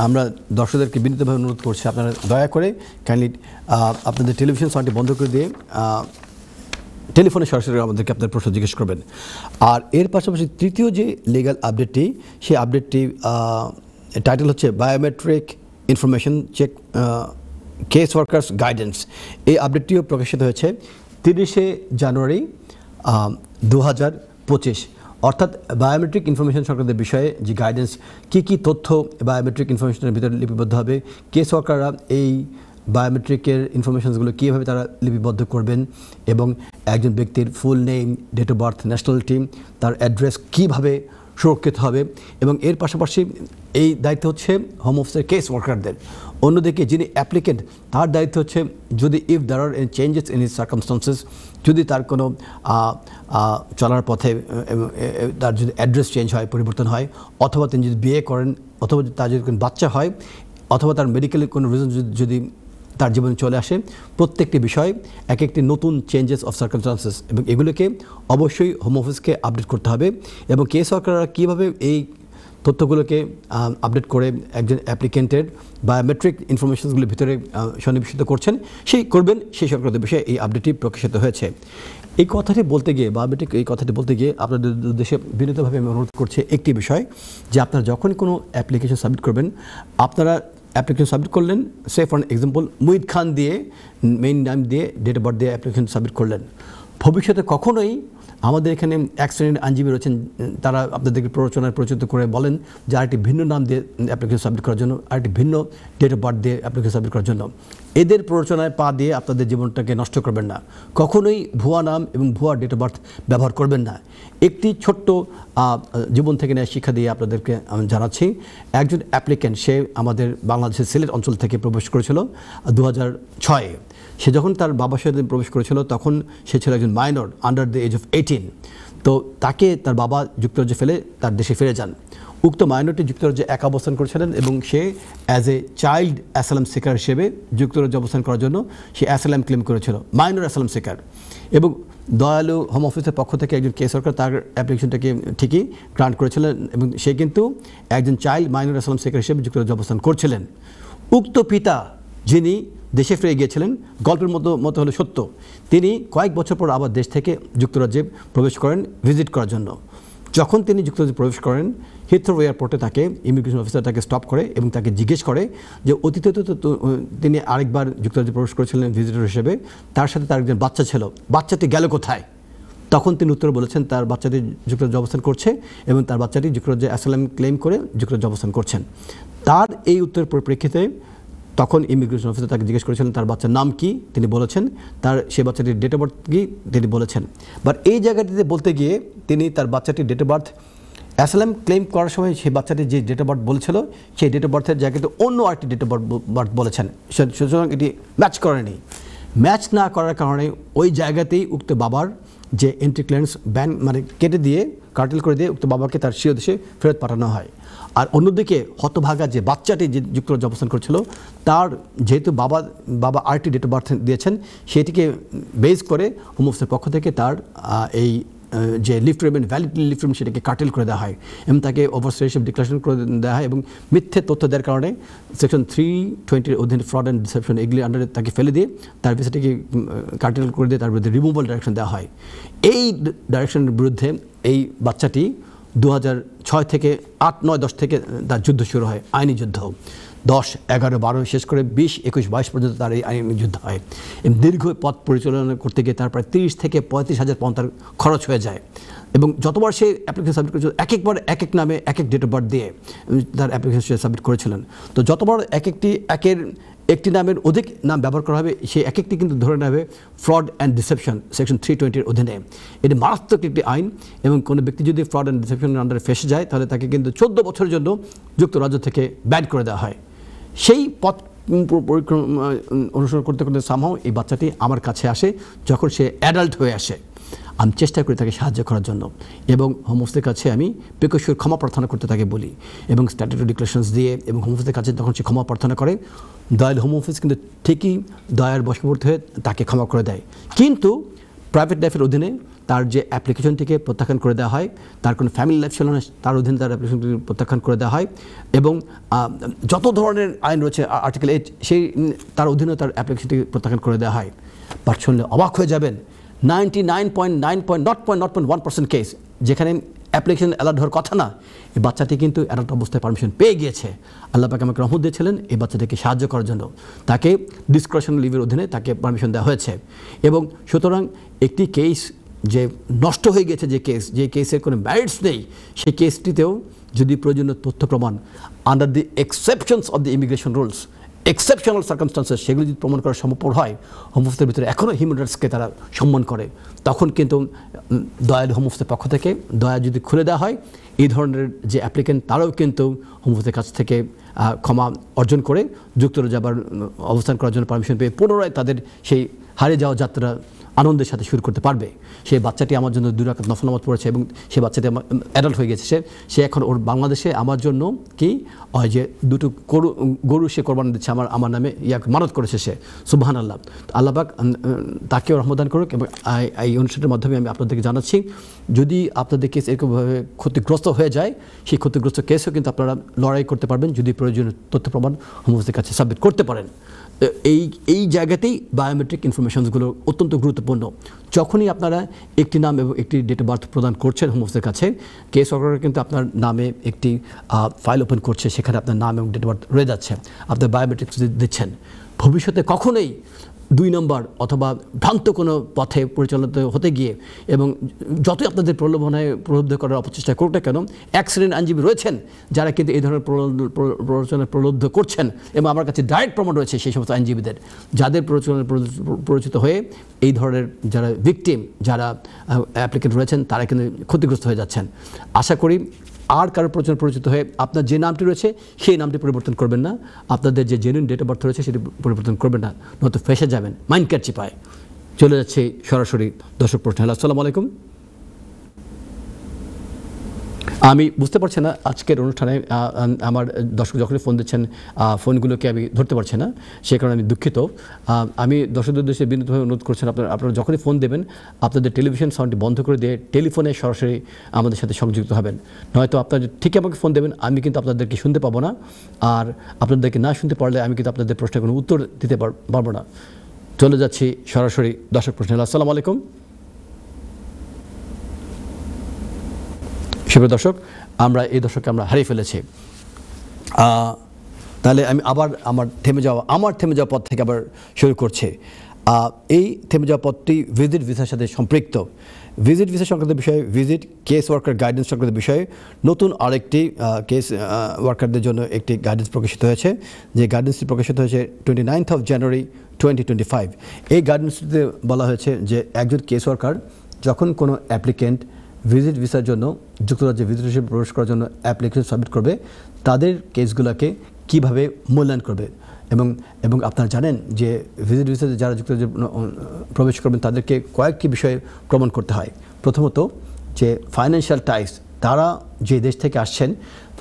আমরা দর্শকদেরকে বিনীতভাবে অনুরোধ করছি আপনারা দয়া করে কাইন্ডলি আপনাদের টেলিভিশন সাউন্ডটি বন্ধ করে দিয়ে টেলিফোনে সরাসরি আমাদেরকে আপনার প্রশ্ন জিজ্ঞেস করবেন। আর এর পাশাপাশি তৃতীয় যে লিগ্যাল আপডেটটি, সেই আপডেটটি টাইটেল হচ্ছে biometric information check case workers guidance. এই আপডেটটিও প্রকাশিত হয়েছে 30শে জানুয়ারি 2025। অর্থাৎ বায়োমেট্রিক ইনফরমেশন সংক্রান্ত বিষয়ে যে গাইডেন্স, কী তথ্য বায়োমেট্রিক ইনফরমেশনের ভিতরে লিপিবদ্ধ হবে, কেস ওয়ার্কাররা এই বায়োমেট্রিকের ইনফরমেশনসগুলো কীভাবে তারা লিপিবদ্ধ করবেন, এবং একজন ব্যক্তির full name, date of birth, nationality, তার অ্যাড্রেস কীভাবে সুরক্ষিত হবে, এবং এর পাশাপাশি এই দায়িত্ব হচ্ছে হোম অফিসের কেস ওয়ার্কারদের। অন্যদিকে যিনি অ্যাপ্লিকেন্ট, তার দায়িত্ব হচ্ছে যদি if there are any changes in his circumstances, যদি তার কোনো চলার পথে তার যদি অ্যাড্রেস চেঞ্জ হয়, পরিবর্তন হয়, অথবা তিনি যদি বিয়ে করেন, অথবা তার যদি কোনো বাচ্চা হয়, অথবা তার মেডিকেলের কোনো রিজন যদি তার জীবনে চলে আসে, প্রত্যেকটি বিষয় এক একটি নতুন চেঞ্জেস অফ সার্কামস্টান্সেস, এবং এগুলোকে অবশ্যই হোম অফিসকে আপডেট করতে হবে। এবং কেস ওয়ার্কাররা কীভাবে এই তথ্যগুলোকে আপডেট করে একজন অ্যাপ্লিকেন্টের বায়োমেট্রিক ইনফরমেশনসগুলির ভিতরে সন্নিবেশিত করছেন, সেই সংক্রান্ত বিষয়ে এই আপডেটটি প্রকাশিত হয়েছে। এই কথাটি বলতে গিয়ে, বায়োমেট্রিক এই কথাটি বলতে গিয়ে আপনাদের উদ্দেশ্যে বিনীতভাবে আমি অনুরোধ করছি একটি বিষয়, যে আপনারা যখনই কোনো অ্যাপ্লিকেশন সাবমিট করবেন, আপনারা অ্যাপ্লিকেশন সাবমিট করলেন, সে ফর এক্সাম্পল মুহিত খান দিয়ে মেইন নাম দিয়ে ডেট অফ বার্থ দিয়ে অ্যাপ্লিকেশন সাবমিট করলেন, ভবিষ্যতে কখনোই আমাদের এখানে এক শ্রেণীর আইনজীবী রয়েছেন, তারা আপনাদেরকে প্ররোচনায় প্রচলিত করে বলেন যে আরেকটি ভিন্ন নাম দিয়ে অ্যাপ্লিকেশন সাবমিট করার জন্য, আরেকটি ভিন্ন ডেট অফ বার্থ দিয়ে অ্যাপ্লিকেশন সাবমিট করার জন্য। এদের প্ররোচনায় পা দিয়ে আপনাদের জীবনটাকে নষ্ট করবেন না। কখনোই ভুয়া নাম এবং ভুয়া ডেট অফ বার্থ ব্যবহার করবেন না। একটি ছোট্ট জীবন থেকে নেওয়া শিক্ষা দিয়ে আপনাদেরকে আমি জানাচ্ছি। একজন অ্যাপ্লিকেন্ট, সে আমাদের বাংলাদেশের সিলেট অঞ্চল থেকে প্রবেশ করেছিল 2006-এ। সে যখন তার বাবার সাথে প্রবেশ করেছিল, তখন সে ছিল একজন minor, under the age of 18। তো তাকে তার বাবা যুক্তরাজ্যে ফেলে তার দেশে ফিরে যান। উক্ত মাইনরটি যুক্তরাজ্যে একা অবস্থান করেছিলেন, এবং সে as a child asylum seeker হিসেবে যুক্তরাজ্যে অবস্থান করার জন্য সে অ্যাসাইলাম ক্লেম করেছিল, মাইনর অ্যাসাইলাম সিকার। এবং দয়ালু হোম অফিসের পক্ষ থেকে একজন কেস ওয়ার্কার তার অ্যাপ্লিকেশনটাকে ঠিকই গ্রান্ট করেছিলেন, এবং সে কিন্তু একজন চাইল্ড মাইনর অ্যাসাইলাম সিকার হিসেবে যুক্তরাজ্যে অবস্থান করছিলেন। উক্ত পিতা, যিনি দেশে ফিরে গিয়েছিলেন, গল্পের মতো হলো সত্য, তিনি কয়েক বছর পর আবার দেশ থেকে যুক্তরাজ্যে প্রবেশ করেন ভিজিট করার জন্য। যখন তিনি যুক্তরাজ্যে প্রবেশ করেন, হিথ্রো এয়ারপোর্টে তাকে ইমিগ্রেশন অফিসার তাকে স্টপ করে এবং তাকে জিজ্ঞেস করে যে অতীতে তো তিনি আরেকবার যুক্তরাজ্যে প্রবেশ করেছিলেন ভিজিটর হিসেবে, তার সাথে তার একজন বাচ্চা ছিল, বাচ্চাটি গেল কোথায়? তখন তিনি উত্তরে বলেছেন তার বাচ্চাটি যুক্তরাজ্যে অবস্থান করছে, এবং তার বাচ্চাটি যুক্তরাজ্যে অ্যাসাইলাম ক্লেম করে যুক্তরাজ্যে অবস্থান করছেন। তার এই উত্তরের পরিপ্রেক্ষিতে তখন ইমিগ্রেশন অফিসার তাকে জিজ্ঞেস করেছিলেন তার বাচ্চার নাম কি, তিনি বলেছেন, তার সে বাচ্চাটির ডেট অফ বার্থ কি, তিনি বলেছেন। বাট এই জায়গাটিতে বলতে গিয়ে তিনি তার বাচ্চাটির date of birth asylum claim করার সময় সেই বাচ্চাটি যে ডেট অফ বার্থ বলেছিল, সেই ডেট অফ বার্থের জায়গাতে অন্য আরেকটি ডেট অফ বার্থ বলেছেন। সুতরাং এটি ম্যাচ করেনি। ম্যাচ না করার কারণে ওই জায়গাতেই উক্ত বাবার যে এন্ট্রি ক্লিয়ারেন্স ব্যান মানে কেটে দিয়ে কার্টেল করে দিয়ে উক্ত বাবাকে তার স্বীয় দেশে ফেরত পাঠানো হয়। আর অন্যদিকে হতভাগা যে বাচ্চাটি যে যুক্তরাজ্যে অবস্থান করছিল তার যেহেতু বাবা আরেকটি ডেট অফ বার্থ দিয়েছেন, সেটিকে বেস করে হোম অফিসের পক্ষ থেকে তার এই যে lift remain valid lift remain সেটাকে কার্টেল করে দেওয়া হয় এবং তাকে ওভারস্টেশন ডিক্লারেশন করে দেওয়া হয় এবং মিথ্যে তথ্য দেওয়ার কারণে সেকশন 320 অধীনে ফ্রড অ্যান্ড ডিসেপশন এগুলি আন্ডারে তাকে ফেলে দিয়ে তার ভিসাটিকে কার্টেল করে দিয়ে তার বিরুদ্ধে রিমুভাল ডাইরেকশন দেওয়া হয়। এই ডাইরেকশনের বিরুদ্ধে এই বাচ্চাটি 2006 থেকে 8, 9, 10 থেকে তার যুদ্ধ শুরু হয়, আইনি যুদ্ধ। 10, 11, 12 শেষ করে 20, 21, 22 পর্যন্ত তার এই আইনি যুদ্ধ হয় এবং দীর্ঘ পথ পরিচালনা করতে গিয়ে তার প্রায় 30 থেকে 35,000 পাউন্ড তার খরচ হয়ে যায়। এবং যতবার সে অ্যাপ্লিকেশন সাবমিট করেছিল এক একবার এক এক নামে এক এক ডেট অফ বার্থ দিয়ে তার অ্যাপ্লিকেশন সে সাবমিট করেছিলেন। তো যতবার একটি নামের অধিক নাম ব্যবহার করা হবে সেই এক একটি কিন্তু ধরে নেবে ফ্রড অ্যান্ড ডিসেপশন সেকশন 320 অধীনে। এটি মারাত্মক একটি আইন এবং কোনো ব্যক্তি যদি ফ্রড অ্যান্ড ডিসেপশনের আন্ডারে ফেসে যায় তাহলে তাকে কিন্তু 14 বছরের জন্য যুক্তরাজ্য থেকে ব্যান করে দেওয়া হয়। সেই পথ অনুসরণ করতে করতে সামহাও এই বাচ্চাটি আমার কাছে আসে যখন সে অ্যাডাল্ট হয়ে আসে। আমি চেষ্টা করি তাকে সাহায্য করার জন্য এবং হোম অফিসের কাছে আমি প্রিকশন ক্ষমা প্রার্থনা করতে তাকে বলি এবং স্ট্যাটুটরি ডিক্লারেশনস দিয়ে এবং হোম অফিসের কাছে তখন সে ক্ষমা প্রার্থনা করে দয়াল হোম অফিস কিন্তু ঠিকই দয়ার বশবর্তী হয়ে তাকে ক্ষমা করে দেয়। কিন্তু প্রাইভেট লাইফের অধীনে তার যে অ্যাপ্লিকেশনটিকে প্রত্যাখ্যান করে দেওয়া হয়, তার কোনো ফ্যামিলি লাইফ ছিল না তার অধীনে তার অ্যাপ্লিকেশনটিকে প্রত্যাখ্যান করে দেওয়া হয় এবং যত ধরনের আইন রয়েছে আর্টিকেল 8 সেই তার অধীনে তার অ্যাপ্লিকেশনটিকে প্রত্যাখ্যান করে দেওয়া হয়। বাট শুনলে অবাক হয়ে যাবেন 99.1% কেস যেখানে অ্যাপ্লিকেশন অ্যালার্ট হওয়ার কথা না, এই বাচ্চাটি কিন্তু অ্যাডাল্ট অবস্থায় পারমিশন পেয়ে গিয়েছে। আল্লাহ পাক আমাকে রহমত দিয়েছিলেন এই বাচ্চাটিকে সাহায্য করার জন্য, তাকে ডিসক্রিশনারি লিভের অধীনে তাকে পারমিশন দেওয়া হয়েছে। এবং সুতরাং একটি কেস যে নষ্ট হয়ে গেছে যে কেসের কোনো ম্যারিটস নেই সেই কেসটিতেও যদি প্রয়োজনীয় তথ্য প্রমাণ under the exceptions of the immigration rules exceptional circumstances সেগুলি যদি প্রমাণ করা সম্ভবপর হয়, হোম অফিসের ভিতরে এখনও হিউম্যান রাইটসকে তারা সম্মান করে, তখন কিন্তু দয়ালু হোম অফিসের পক্ষ থেকে দয়া যদি খুলে দেওয়া হয় এই ধরনের যে অ্যাপ্লিকেন্ট তারাও কিন্তু হোম অফিসের কাছ থেকে ক্ষমা অর্জন করে যুক্তরাজ্যে আবার অবস্থান করার জন্য পারমিশন পেয়ে পুনরায় তাদের সেই হারিয়ে যাওয়া যাত্রা আনন্দের সাথে শুরু করতে পারবে। সেই বাচ্চাটি আমার জন্য 2 রাকাত নফল নামাজ পড়েছে এবং সেই বাচ্চাটি আমার অ্যাডাল্ট হয়ে গেছে। সে এখন ওর বাংলাদেশে আমার জন্য কি ওই যে 2টো গরু সে কোরবানি দিচ্ছে আমার নামে মানত করেছে সে। সুবহানাল্লাহ। আল্লাহ পাক তাকেও রহমদান করুক। এবং এই অনুষ্ঠানের মাধ্যমে আমি আপনাদেরকে জানাচ্ছি যদি আপনাদের কেস এরকমভাবে ক্ষতিগ্রস্ত হয়ে যায় সেই ক্ষতিগ্রস্ত কেসও কিন্তু আপনারা লড়াই করতে পারবেন যদি প্রয়োজনীয় তথ্য প্রমাণ হোম অফিসের কাছে সাবমিট করতে পারেন। এই জায়গাতেই বায়োমেট্রিক ইনফরমেশনসগুলো অত্যন্ত গুরুত্বপূর্ণ। যখনই আপনারা একটি নাম এবং একটি ডেট অফ বার্থ প্রদান করছেন হোম অফিসের কাছে, কেস অর্ডার কিন্তু আপনার নামে একটি ফাইল ওপেন করছে, সেখানে আপনার নাম এবং ডেট অফ বার্থ রয়ে যাচ্ছে, আপনার বায়োমেট্রিক্স দিচ্ছেন। ভবিষ্যতে কখনোই 2 নম্বর অথবা ভ্রান্ত কোনো পথে পরিচালিত হতে গিয়ে এবং যতই আপনাদের প্রলোভনায় প্রলুব্ধ করার অপচেষ্টা করুক না কেন, এক শ্রেণীর আইনজীবী রয়েছেন যারা কিন্তু এই ধরনের প্ররোচনায় প্রলুব্ধ করছেন এবং আমার কাছে ডাইরেক্ট প্রমাণ রয়েছে সেই সমস্ত আইনজীবীদের যাদের প্ররোচনায় প্ররোচিত হয়ে এই ধরনের যারা ভিকটিম যারা অ্যাপ্লিকেন্ট রয়েছেন তারা কিন্তু ক্ষতিগ্রস্ত হয়ে যাচ্ছেন। আশা করি আর কারোর প্রয়োজন পরিচিত হয়ে আপনার যে নামটি রয়েছে সেই নামটি পরিবর্তন করবেন না, আপনাদের যে জেনুইন ডেট অফ বার্থ রয়েছে সেটি পরিবর্তন করবেন না, নয়তো ফেসে যাবেন মাইন্ড চিপায়। চলে যাচ্ছে সরাসরি দর্শক প্রশ্ন। আসসালামু আলাইকুম। আমি বুঝতে পারছি না আজকের অনুষ্ঠানে আমার দর্শক যখনই ফোন দিচ্ছেন ফোনগুলোকে আমি ধরতে পারছি না, সে কারণে আমি দুঃখিত। আমি দর্শকদের উদ্দেশ্যে বিনীতভাবে অনুরোধ করছেন আপনারা যখনই ফোন দেবেন আপনাদের টেলিভিশন সাউন্ডটি বন্ধ করে দিয়ে টেলিফোনে সরাসরি আমাদের সাথে সংযুক্ত হবেন, নয়তো আপনারা ঠিক আমাকে ফোন দেবেন আমি কিন্তু আপনাদেরকে শুনতে পাবো না, আর আপনাদেরকে না শুনতে পারলে আমি কিন্তু আপনাদের প্রশ্নের কোনো উত্তর দিতে পারবো না। চলে যাচ্ছি সরাসরি দর্শক প্রশ্ন। আসসালামু আলাইকুম। সুপ্রিয় দর্শক, আমরা এই দর্শককে আমরা হারিয়ে ফেলেছি। তাহলে আমি আবার আমার থেমে যাওয়া পথ থেকে আবার শুরু করছি। এই থেমে যাওয়া পথটি ভিজিট ভিসার সাথে সম্পৃক্ত। ভিজিট ভিসা সংক্রান্ত বিষয়ে ভিজিট কেস ওয়ার্কার গাইডেন্স সংক্রান্ত বিষয়ে নতুন আরেকটি কেস ওয়ার্কারদের জন্য একটি গাইডেন্স প্রকাশিত হয়েছে, যে গাইডেন্সটি প্রকাশিত হয়েছে 29 জানুয়ারি 2025। এই গাইডেন্সটিতে বলা হয়েছে যে একজন কেস ওয়ার্কার যখন কোনো অ্যাপ্লিকেন্ট ভিজিট ভিসার জন্য যুক্তরাজ্যে ভিজিট হিসেবে প্রবেশ করার জন্য অ্যাপ্লিকেশন সাবমিট করবে তাদের কেসগুলোকে কিভাবে মূল্যায়ন করবে এবং আপনারা জানেন যে ভিজিট ভিসাতে যারা যুক্তরাজ্যে প্রবেশ করবেন তাদেরকে কয়েকটি বিষয়ে প্রমাণ করতে হয়। প্রথমত যে ফাইন্যান্সিয়াল টাইস, তারা যে দেশ থেকে আসছেন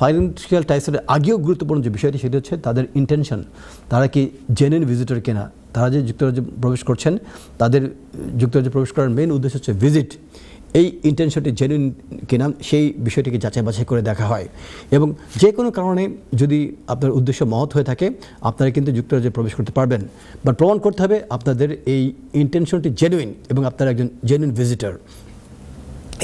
ফাইন্যান্সিয়াল টাইসের আগেও গুরুত্বপূর্ণ যে বিষয়টি সেটি হচ্ছে তাদের ইন্টেনশন, তারা কি জেনুইন ভিজিটর কিনা। তারা যে যুক্তরাজ্যে প্রবেশ করছেন তাদের যুক্তরাজ্যে প্রবেশ করার মেইন উদ্দেশ্য হচ্ছে ভিজিট, এই ইন্টেনশনটি জেনুইন কিনা সেই বিষয়টিকে যাচাই বাছাই করে দেখা হয়। এবং যে কোনো কারণে যদি আপনার উদ্দেশ্য মহৎ হয়ে থাকে আপনারা কিন্তু যুক্তরাজ্যে প্রবেশ করতে পারবেন, বাট প্রমাণ করতে হবে আপনাদের এই ইন্টেনশনটি জেনুইন এবং আপনারা একজন জেনুইন ভিজিটর।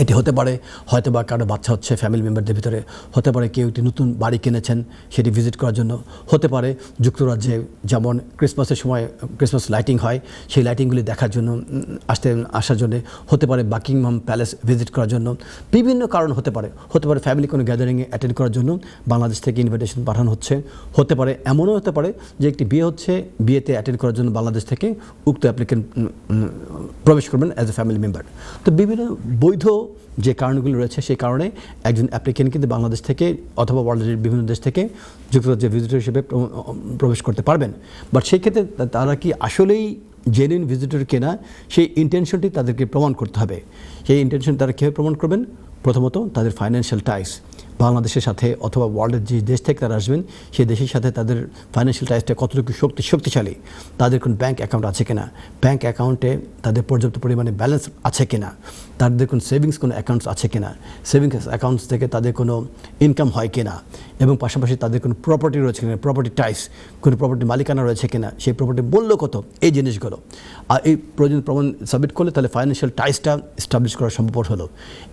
এটি হতে পারে হয়তো বা কারো বাচ্চা হচ্ছে ফ্যামিলি মেম্বারদের ভিতরে, হতে পারে কেউ একটি নতুন বাড়ি কিনেছেন সেটি ভিজিট করার জন্য, হতে পারে যুক্তরাজ্যে যেমন ক্রিসমাসের সময় ক্রিসমাস লাইটিং হয় সেই লাইটিংগুলি দেখার জন্য আসার জন্য, হতে পারে বাকিংহাম প্যালেস ভিজিট করার জন্য, বিভিন্ন কারণ হতে পারে ফ্যামিলি কোনো গ্যাদারিংয়ে অ্যাটেন্ড করার জন্য বাংলাদেশ থেকে ইনভিটেশন পাঠানো হতে পারে এমনও হতে পারে যে একটি বিয়ে হচ্ছে, বিয়েতে অ্যাটেন্ড করার জন্য বাংলাদেশ থেকে উক্ত অ্যাপ্লিকেন্ট প্রবেশ করবেন অ্যাজ এ ফ্যামিলি মেম্বার। তো বিভিন্ন বৈধ যে কারণগুলো রয়েছে সেই কারণে একজন অ্যাপ্লিকেন্ট কিন্তু বাংলাদেশ থেকে অথবা ওয়ার্ল্ডের বিভিন্ন দেশ থেকে যুক্তরাজ্যে ভিজিটর হিসেবে প্রবেশ করতে পারবেন। বাট সেই ক্ষেত্রে তারা কি আসলেই জেনুইন ভিজিটর কিনা সেই ইন্টেনশনটি তাদেরকে প্রমাণ করতে হবে। সেই ইন্টেনশন তারা কীভাবে প্রমাণ করবেন? প্রথমত তাদের ফাইন্যান্সিয়াল টাইস, বাংলাদেশের সাথে অথবা ওয়ার্ল্ডের যে দেশ থেকে তারা আসবেন সেই দেশের সাথে তাদের ফাইন্যান্সিয়াল টাইসটা কতটুকু শক্তিশালী, তাদের কোনো ব্যাঙ্ক অ্যাকাউন্ট আছে কিনা, ব্যাঙ্ক অ্যাকাউন্টে তাদের পর্যাপ্ত পরিমাণে ব্যালেন্স আছে কিনা, তাদের কোনো সেভিংস কোনো অ্যাকাউন্টস আছে কিনা, সেভিংস অ্যাকাউন্টস থেকে তাদের কোনো ইনকাম হয় কিনা, এবং পাশাপাশি তাদের কোনো প্রপার্টি রয়েছে কিনা, প্রপার্টি টাইস কোনো প্রপার্টি মালিকানা রয়েছে কিনা, সেই প্রপার্টি মূল্য কত, এই জিনিসগুলো। আর এই প্রয়োজন প্রমাণ সাবমিট করলে তাহলে ফাইন্যান্সিয়াল টাইসটা এস্টাবলিশ করা সম্ভব হলো।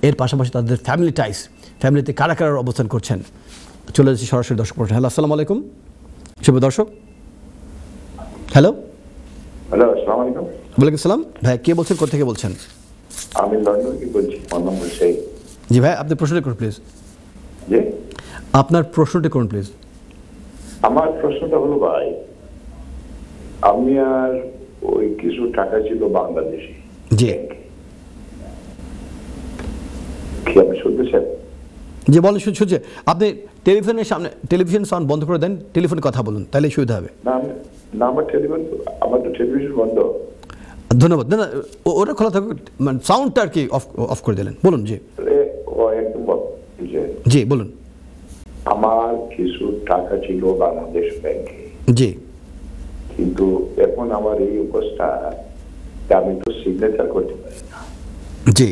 এর পাশাপাশি তাদের ফ্যামিলি টাইস, ফ্যামিলিতে কারা কারা অবস্থান করছেন। চলে যাচ্ছি সরাসরি দর্শক প্রশ্ন। হ্যালো, আসসালামু আলাইকুম শুভ দর্শক। হ্যালো হ্যালো, আসসালামু আলাইকুম। ওয়ালাইকুম সালাম। ভাই কে বলছেন, কোথা থেকে বলছেন? আমি লন্ডন থেকে বলছি, মোহাম্মদ হুসেইন। জি ভাই, আপনি প্রশ্নটি করুন প্লিজ। জি, আপনার প্রশ্নটি করুন প্লিজ। আমার প্রশ্নটা হলো ভাই, আমি আর ওই কিছু টাকা ছিল বাংলাদেশে। জি কি আপনি শুনতেছেন? জি বলেন, শুনছে। আপনি টেলিফোনের সামনে টেলিভিশন সাউন্ড বন্ধ করে দেন, টেলিফোনে কথা বলুন, তাহলে সুবিধা হবে। না আমার তো টেলিভিশন বন্ধ। ধন্যবাদ। না না, ওটা খোলা থাকুক, মানে সাউন্ডটা আর কি অফ করে দিলেন। বলুন। জি জি বলুন। আমার কিছু টাকা ছিল বাংলাদেশ ব্যাংকে। জি। কিন্তু এখন আমার এই অবস্থা, আমি তো সিগনেচার করতে পারি না। জি।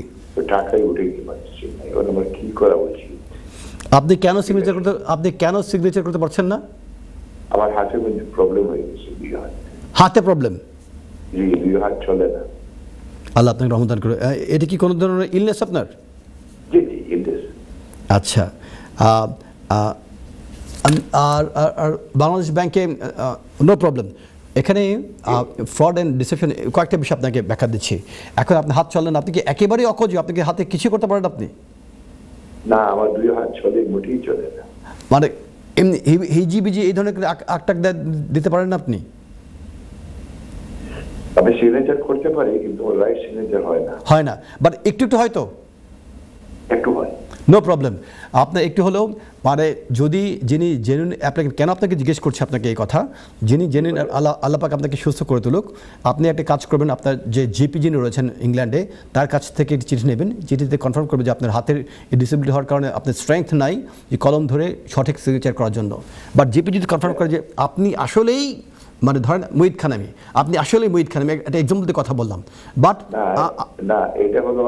টাকাই উঠে গিয়ে পাচ্ছি না, এখন আমার কি করা উচিত? আপনি কেন সিগনেচার করতে পারছেন না? আমার হাতের মধ্যে প্রবলেম হয়ে গেছে, দুই হাত। হাতে প্রবলেম? জি, দুই হাত চলে না। আল্লাহ আপনাকে রহমত দান করে। এটা কি কোনো ধরনের ইলনেস আপনার? জি জি, ইলনেস। আচ্ছা। আর বাংলাদেশ ব্যাংকে নো প্রবলেম। এখানে ফ্রড অ্যান্ড ডিসেপশন কয়েকটা বিষয় আপনাকে ব্যাখ্যা দিচ্ছি। এখন আপনি হাত চলেন, আপনি কি একেবারেই অকজ? আপনি কি হাতে কিছু করতে পারেন আপনি? না, আমার দুই হাত চলে, মোটেই চলে না। মানে এমনি হিজি বিজি এই ধরনের আটটাক দিতে পারেন না আপনি? আমি সিগনেচার করতে পারি, কিন্তু রাইট সিগনেচার হয় না, বাট একটু হয়তো একটু হয়। No problem. আপনার একটু হলেও মানে যদি যিনি জেনুইন অ্যাপ্লিকেন্ট, কেন আপনাকে জিজ্ঞেস করছে আপনাকে এই কথা, যিনি জেনুইন আল্লাহ পাক আপনাকে সুস্থ করে তুলুক, আপনি একটা কাজ করবেন, আপনার যে জিপি যিনি রয়েছেন ইংল্যান্ডে তার কাছ থেকে চিঠি নেবেন, চিঠিতে কনফার্ম করবেন যে আপনার হাতের ডিসেবিলিটি হওয়ার কারণে আপনার স্ট্রেংথ নাই যে কলম ধরে সঠিক সিগনেচার করার জন্য। বাট জিপি যদি কনফার্ম করে যে আপনি আসলেই, মানে ধরেন মুহিত খান, আপনি আসলে মুহিত খান, আমি একটা এক্সাম্পল দিয়ে কথা বললাম, বাট না, এটা হলো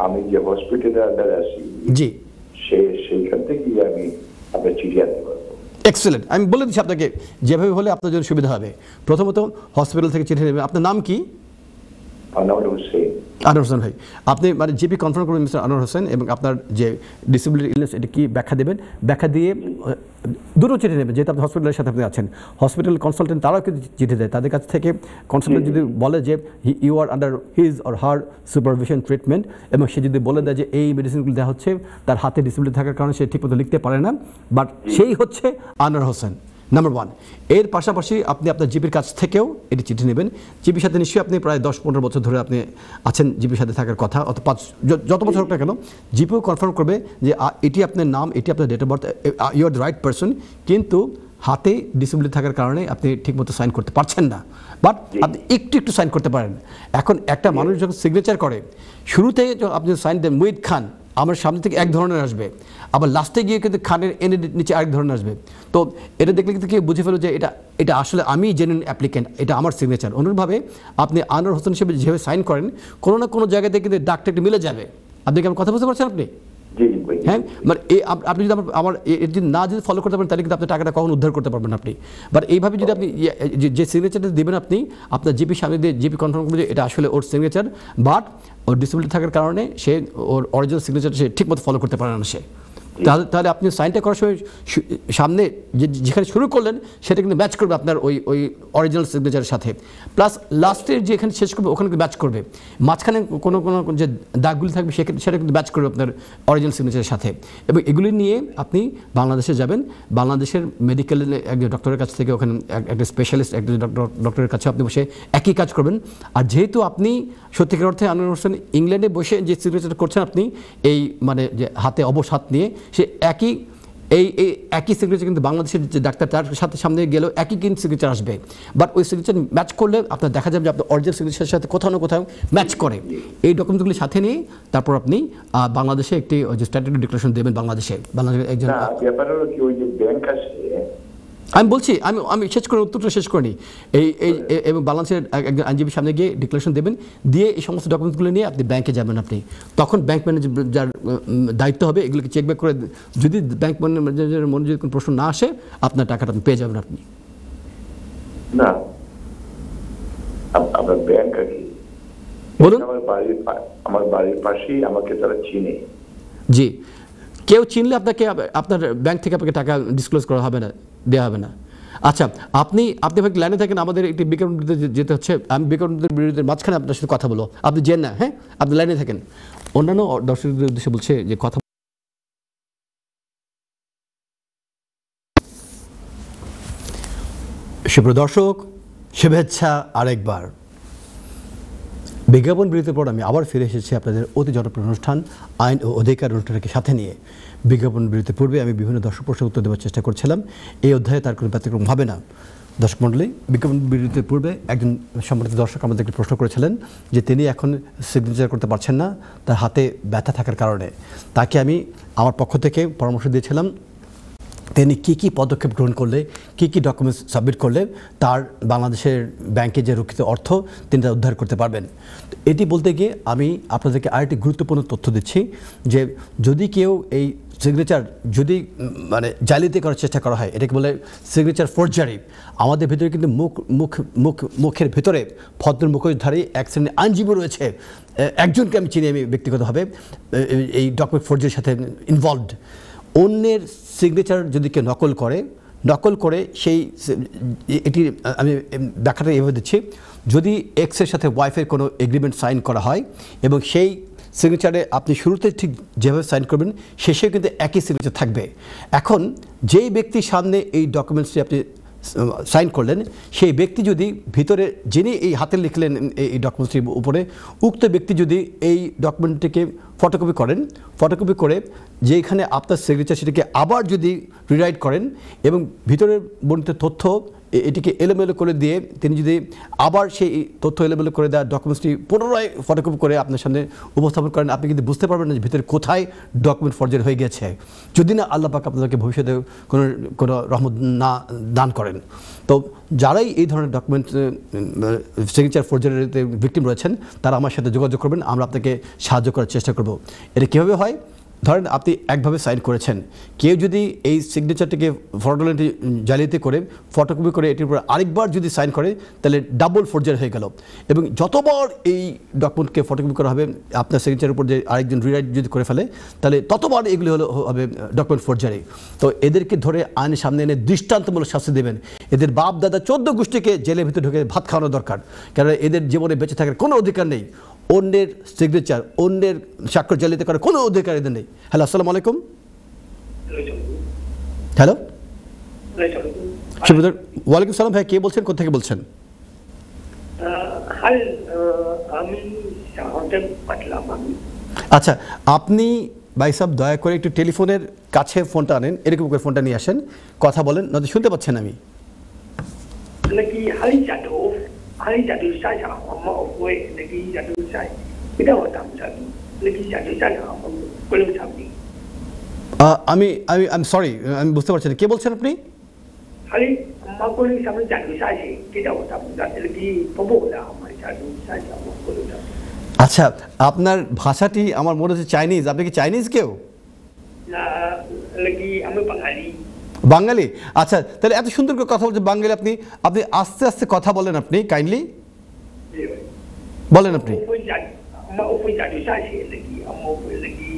আমি যে হসপিটালে আন্ডারে আছি, জি, সেইখান থেকে আমি আপনার চিঠি আনতে পারবো। এক্সেলেন্ট। আমি বলে দিচ্ছি আপনাকে যেভাবে হলে আপনার জন্য সুবিধা হবে। প্রথমত হসপিটাল থেকে চিঠি নেবেন। আপনার নাম কি? আনোয়ার হোসেন। আনোয়ার হোসেন ভাই, আপনি মানে জিপি কনফার্ম করবেন মিস্টার আনোয়ার হোসেন, এবং আপনার যে ডিসেবিলিটি ইলনেস এটা কি ব্যাখ্যা দেবেন। ব্যাখ্যা দিয়ে দুটো চিঠি নেবেন, যেহেতু আপনি হসপিটালের সাথে আপনি আছেন। হসপিটাল কনসালটেন্ট তারাও কিন্তু চিঠি দেয়, তাদের কাছ থেকে কনসালটেন্ট যদি বলে যে you are under his or her supervision treatment, এবং সে যদি বলে দেয় যে এই মেডিসিনগুলো দেওয়া হচ্ছে, তার হাতে ডিসেবিলিটি থাকার কারণে সে ঠিকমতো লিখতে পারে না, বাট সেই হচ্ছে আনোয়ার হোসেন, নাম্বার 1। এর পাশাপাশি আপনি আপনার জিপির কাছ থেকেও এটি চিঠি নেবেন। জিপির সাথে নিশ্চয়ই আপনি প্রায় 10-15 বছর ধরে আপনি আছেন জিপির সাথে থাকার কথা, অথবা যত বছর হোক না কেন, জিপিও কনফার্ম করবে যে এটি আপনার নাম, এটি আপনার date of birth, you are the right person, কিন্তু হাতে ডিসেবিলিটি থাকার কারণে আপনি ঠিকমতো সাইন করতে পারছেন না, বাট আপনি একটু একটু সাইন করতে পারেন। এখন একটা মানুষ যখন সিগনেচার করে, শুরুতে আপনি সাইন দেন মুহিত খান, আমার সামনে থেকে এক ধরনের আসবে, আবার লাস্টে গিয়ে কিন্তু খানের এনে নিচে আরেক ধরনের আসবে। তো এটা দেখলে কিন্তু কেউ বুঝে ফেলো যে এটা আসলে আমি জেনুইন অ্যাপ্লিকেন্ট, এটা আমার সিগনেচার। অনুরূপভাবে আপনি আনোয়ার হোসেন হিসেবে যেভাবে সাইন করেন, কোনো না কোনো জায়গাতে কিন্তু ডাকটা একটু মিলে যাবে। আপনি কি আমার কথা বুঝতে পারছেন? আপনি হ্যাঁ, মানে আপনি যদি আমার যদি না যদি ফলো করতে পারেন, তাহলে কিন্তু আপনি টাকাটা কখন উদ্ধার করতে পারবেন আপনি। বাট এইভাবে যদি আপনি যে সিগনেচারটা দেবেন, আপনি আপনার জিপি সামনে দিয়ে জিপি কনফার্ম করবে যে এটা আসলে ওর সিগনেচার, বাট ওর ডিসেবিলিটি থাকার কারণে সে ওর অরিজিনাল সিগনেচার সে ঠিকমতো ফলো করতে পারে না সে। তাহলে আপনি সাইনটা করার সময় সামনে যেখানে শুরু করলেন সেটা কিন্তু ম্যাচ করবে আপনার ওই অরিজিনাল সিগনেচারের সাথে, প্লাস লাস্টের যেখানে শেষ করবে ওখানে কিন্তু ম্যাচ করবে, মাঝখানে কোনো যে দাগগুলি থাকবে সেটা কিন্তু ম্যাচ করবে আপনার অরিজিনাল সিগনেচারের সাথে। এবং এগুলি নিয়ে আপনি বাংলাদেশে যাবেন, বাংলাদেশের মেডিকেল একজন ডক্টরের কাছ থেকে, ওখানে একটা স্পেশালিস্ট একজন ডক্টরের কাছে আপনি বসে একই কাজ করবেন। আর যেহেতু আপনি সত্যিকার অর্থে আনোয়ার হোসেন ইংল্যান্ডে বসে যে সিগনেচার করছেন, আপনি এই মানে যে হাতে অবশ হাত নিয়ে, সে একই সিগনেচার কিন্তু বাংলাদেশের যে ডাক্তার তার সাথে সামনে গেলেও একই কিন্তু সিগনেচার আসবে, বাট ওই সিগনেচার ম্যাচ করলে আপনার দেখা যাবে যে আপনার অরিজিনাল সিগনেচারের সাথে কোথাও না কোথাও ম্যাচ করে। এই ডকুমেন্টগুলি সাথে নিয়ে তারপর আপনি বাংলাদেশে একটি যে স্ট্যাটুটরি ডিক্লারেশন দেবেন। বাংলাদেশের একজন আমি বলছি, আমি শেষ করে উত্তরটা শেষ করিনি। এবং বাংলাদেশের একজন আইনজীবীর সামনে গিয়ে ডিক্লারেশন দেবেন, দিয়ে এই সমস্ত ডকুমেন্টসগুলো নিয়ে আপনি ব্যাংকে যাবেন। আপনি তখন ব্যাংক ম্যানেজার যার দায়িত্ব হবে এগুলোকে চেক ব্যাক করে, যদি ব্যাংক ম্যানেজারের মনে যদি কোনো প্রশ্ন না আসে, আপনার টাকাটা আপনি পেয়ে যাবেন। আপনি না, আমার ব্যাংক আর কি বলুন, আমার বাড়ির পাশেই আমাকে তারা চিনে। জি, কেউ চিনলে আপনাকে আপনার ব্যাংক থেকে আপনাকে টাকা ডিসক্লোজ করা হবে না, দেওয়া হবে না। আচ্ছা, আপনি লাইনে থাকেন, আমাদের একটি বিজ্ঞাপন বিরতিতে যেতে হচ্ছে। আমি বিজ্ঞাপন বিরতির মাঝখানে আপনার সাথে কথা বলো, আপনি যেন না, হ্যাঁ, আপনি লাইনে থাকেন। অন্যান্য দর্শকদের উদ্দেশ্যে বলছে যে কথা, সুপ্রিয় দর্শক, শুভেচ্ছা আরেকবার। বিজ্ঞাপন বিরতির পর আমি আবার ফিরে এসেছি আপনাদের অতি জনপ্রিয় অনুষ্ঠান আইন ও অধিকার অনুষ্ঠানকে সাথে নিয়ে। বিজ্ঞাপন বিরতির পূর্বে আমি বিভিন্ন দর্শক প্রশ্নের উত্তর দেওয়ার চেষ্টা করছিলাম। এই অধ্যায়ে তার কোনো ব্যতিক্রম হবে না। দর্শক মণ্ডলী, বিজ্ঞাপন বিরতির পূর্বে একজন সম্মানিত দর্শক আমাদেরকে প্রশ্ন করেছিলেন যে তিনি এখন সিগনেচার করতে পারছেন না তার হাতে ব্যথা থাকার কারণে। তাকে আমি আমার পক্ষ থেকে পরামর্শ দিয়েছিলাম তিনি কী পদক্ষেপ গ্রহণ করলে, কী ডকুমেন্টস সাবমিট করলে তার বাংলাদেশের ব্যাংকে যে রক্ষিত অর্থ তিনি তা উদ্ধার করতে পারবেন। এটি বলতে গিয়ে আমি আপনাদেরকে আরেকটি গুরুত্বপূর্ণ তথ্য দিচ্ছি যে যদি কেউ এই সিগনেচার যদি মানে জালিয়াতি করার চেষ্টা করা হয়, এটাকে বলে সিগনেচার ফোর্জারি। আমাদের ভিতরে কিন্তু মুখের ভিতরে ভদ্র মুখোশধারী এক শ্রেণীর আইনজীবী রয়েছে, একজনকে আমি চিনি আমি ব্যক্তিগতভাবে, এই ডকুমেন্ট ফোর্জারির সাথে ইনভলভড। অন্যের সিগনেচার যদি কেউ নকল করে সেই এটি আমি ব্যাখ্যাটা এভাবে দিচ্ছি, যদি এক্সের সাথে ওয়াইফের কোনো এগ্রিমেন্ট সাইন করা হয় এবং সেই সিগনেচারে আপনি শুরুতে ঠিক যেভাবে সাইন করবেন শেষে কিন্তু একই সিগনেচার থাকবে। এখন যেই ব্যক্তির সামনে এই ডকুমেন্টসটি আপনি সাইন করলেন, সেই ব্যক্তি যদি ভিতরে যিনি এই হাতে লিখলেন এই ডকুমেন্টসটির উপরে, উক্ত ব্যক্তি যদি এই ডকুমেন্টটিকে ফটোকপি করে যেখানে আপনার সিগনেচার সেটাকে আবার যদি রিরাইট করেন এবং ভিতরের বর্ণিত তথ্য এটিকে এলোমেলো করে দিয়ে তিনি যদি আবার সেই তথ্য এলোমেলো করে দেওয়া ডকুমেন্টসটি পুনরায় ফটোকপি করে আপনার সামনে উপস্থাপন করেন, আপনি কিন্তু বুঝতে পারবেন না যে ভিতরে কোথায় ডকুমেন্ট ফর্জারি হয়ে গেছে, যদি না আল্লাহ পাক আপনাদেরকে ভবিষ্যতে কোনো রহমত না দান করেন। তো যারাই এই ধরনের ডকুমেন্ট সিগনেচার ফর্জারিতে ভিকটিম রয়েছেন তারা আমার সাথে যোগাযোগ করবেন, আমরা আপনাকে সাহায্য করার চেষ্টা করব। এটা কীভাবে হয়? ধরেন আপনি একভাবে সাইন করেছেন, কেউ যদি এই সিগনেচারটিকে ফ্রডুলেন্ট জালিয়াতি করে ফটোকপি করে এটির উপর আরেকবার যদি সাইন করে তাহলে ডাবল ফোর্জারি হয়ে গেল। এবং যতবার এই ডকুমেন্টকে ফটোকপি করা হবে আপনার সিগনেচারের উপর যে আরেকজন রিরাইট যদি করে ফেলে তাহলে ততবার এগুলি হবে ডকুমেন্ট ফোর্জারি। তো এদেরকে ধরে আইনের সামনে এনে দৃষ্টান্তমূলক শাস্তি দেবেন। এদের বাপ দাদা 14 গোষ্ঠীকে জেলের ভিতরে ঢুকে ভাত খাওয়ানো দরকার, কারণ এদের জীবনে বেঁচে থাকার কোনো অধিকার নেই। অন্যের সিগনেচার, অন্যের স্বাক্ষর জালিয়াতি করার কোনো অধিকার এদের নেই। হ্যালো, আসসালামু আলাইকুম। হ্যালো, ওয়ালাইকুম সালাম ভাই, কে বলছেন, কোথা থেকে বলছেন? আমি আচ্ছা, আপনি ভাই সাহেব দয়া করে একটু টেলিফোনের কাছে ফোনটা আনেন, এরকম করে ফোনটা নিয়ে আসেন, কথা বলেন, নয়তো শুনতে পাচ্ছেন আমি। lagi hari jatuh saja amma oi lagi jatuh saja kita watam satu lagi jatuh saja amma belum sampai আমি আমি আই এম সরি, আমি বুঝতে পারছি না কে বলছেন আপনি? hari amma belum sampai jatuh saja kita watam satu lagi pembola amma jatuh saja amma belum sampai। আচ্ছা, আপনার ভাষাটি আমার মনে হচ্ছে চাইনিজ। আপনি কি চাইনিজ কেউ? না lagi amma Bengali। বাঙালি? আচ্ছা, তাহলে এত সুন্দর করে কথা বলছেন বাঙালি, আপনি আপনি আস্তে আস্তে কথা বলেন, আপনি কাইন্ডলি বলেন আপনি। amma oi jatuh saja lagi amma oi lagi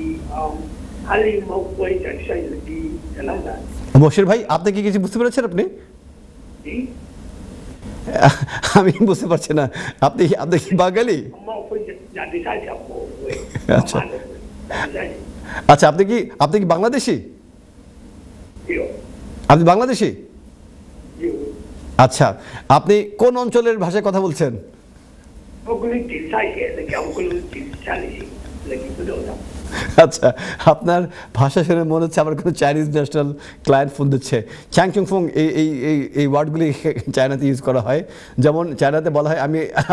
hari mau oi jatuh saja lagi dalam dah Moshir ভাই, আপনি কি কিছু বুঝতে পেরেছেন? আপনি আমি বুঝতে পারছি না, আপনি আপনি কি বাঙালি? amma oi jatuh saja amma oi আচ্ছা আচ্ছা, আপনি কি বাংলাদেশি? আপনি বাংলাদেশি? আচ্ছা, আপনি কোন অঞ্চলের ভাষায় কথা বলছেন? আচ্ছা, আপনার ভাষা শুনে মনে হচ্ছে আমার কোনো চাইনিজ ন্যাশনাল ক্লায়েন্ট ফোন দিচ্ছে। চ্যাং চুং ফং এই ওয়ার্ডগুলি চায়নাতে ইউজ করা হয়। যেমন চায়নাতে বলা হয়,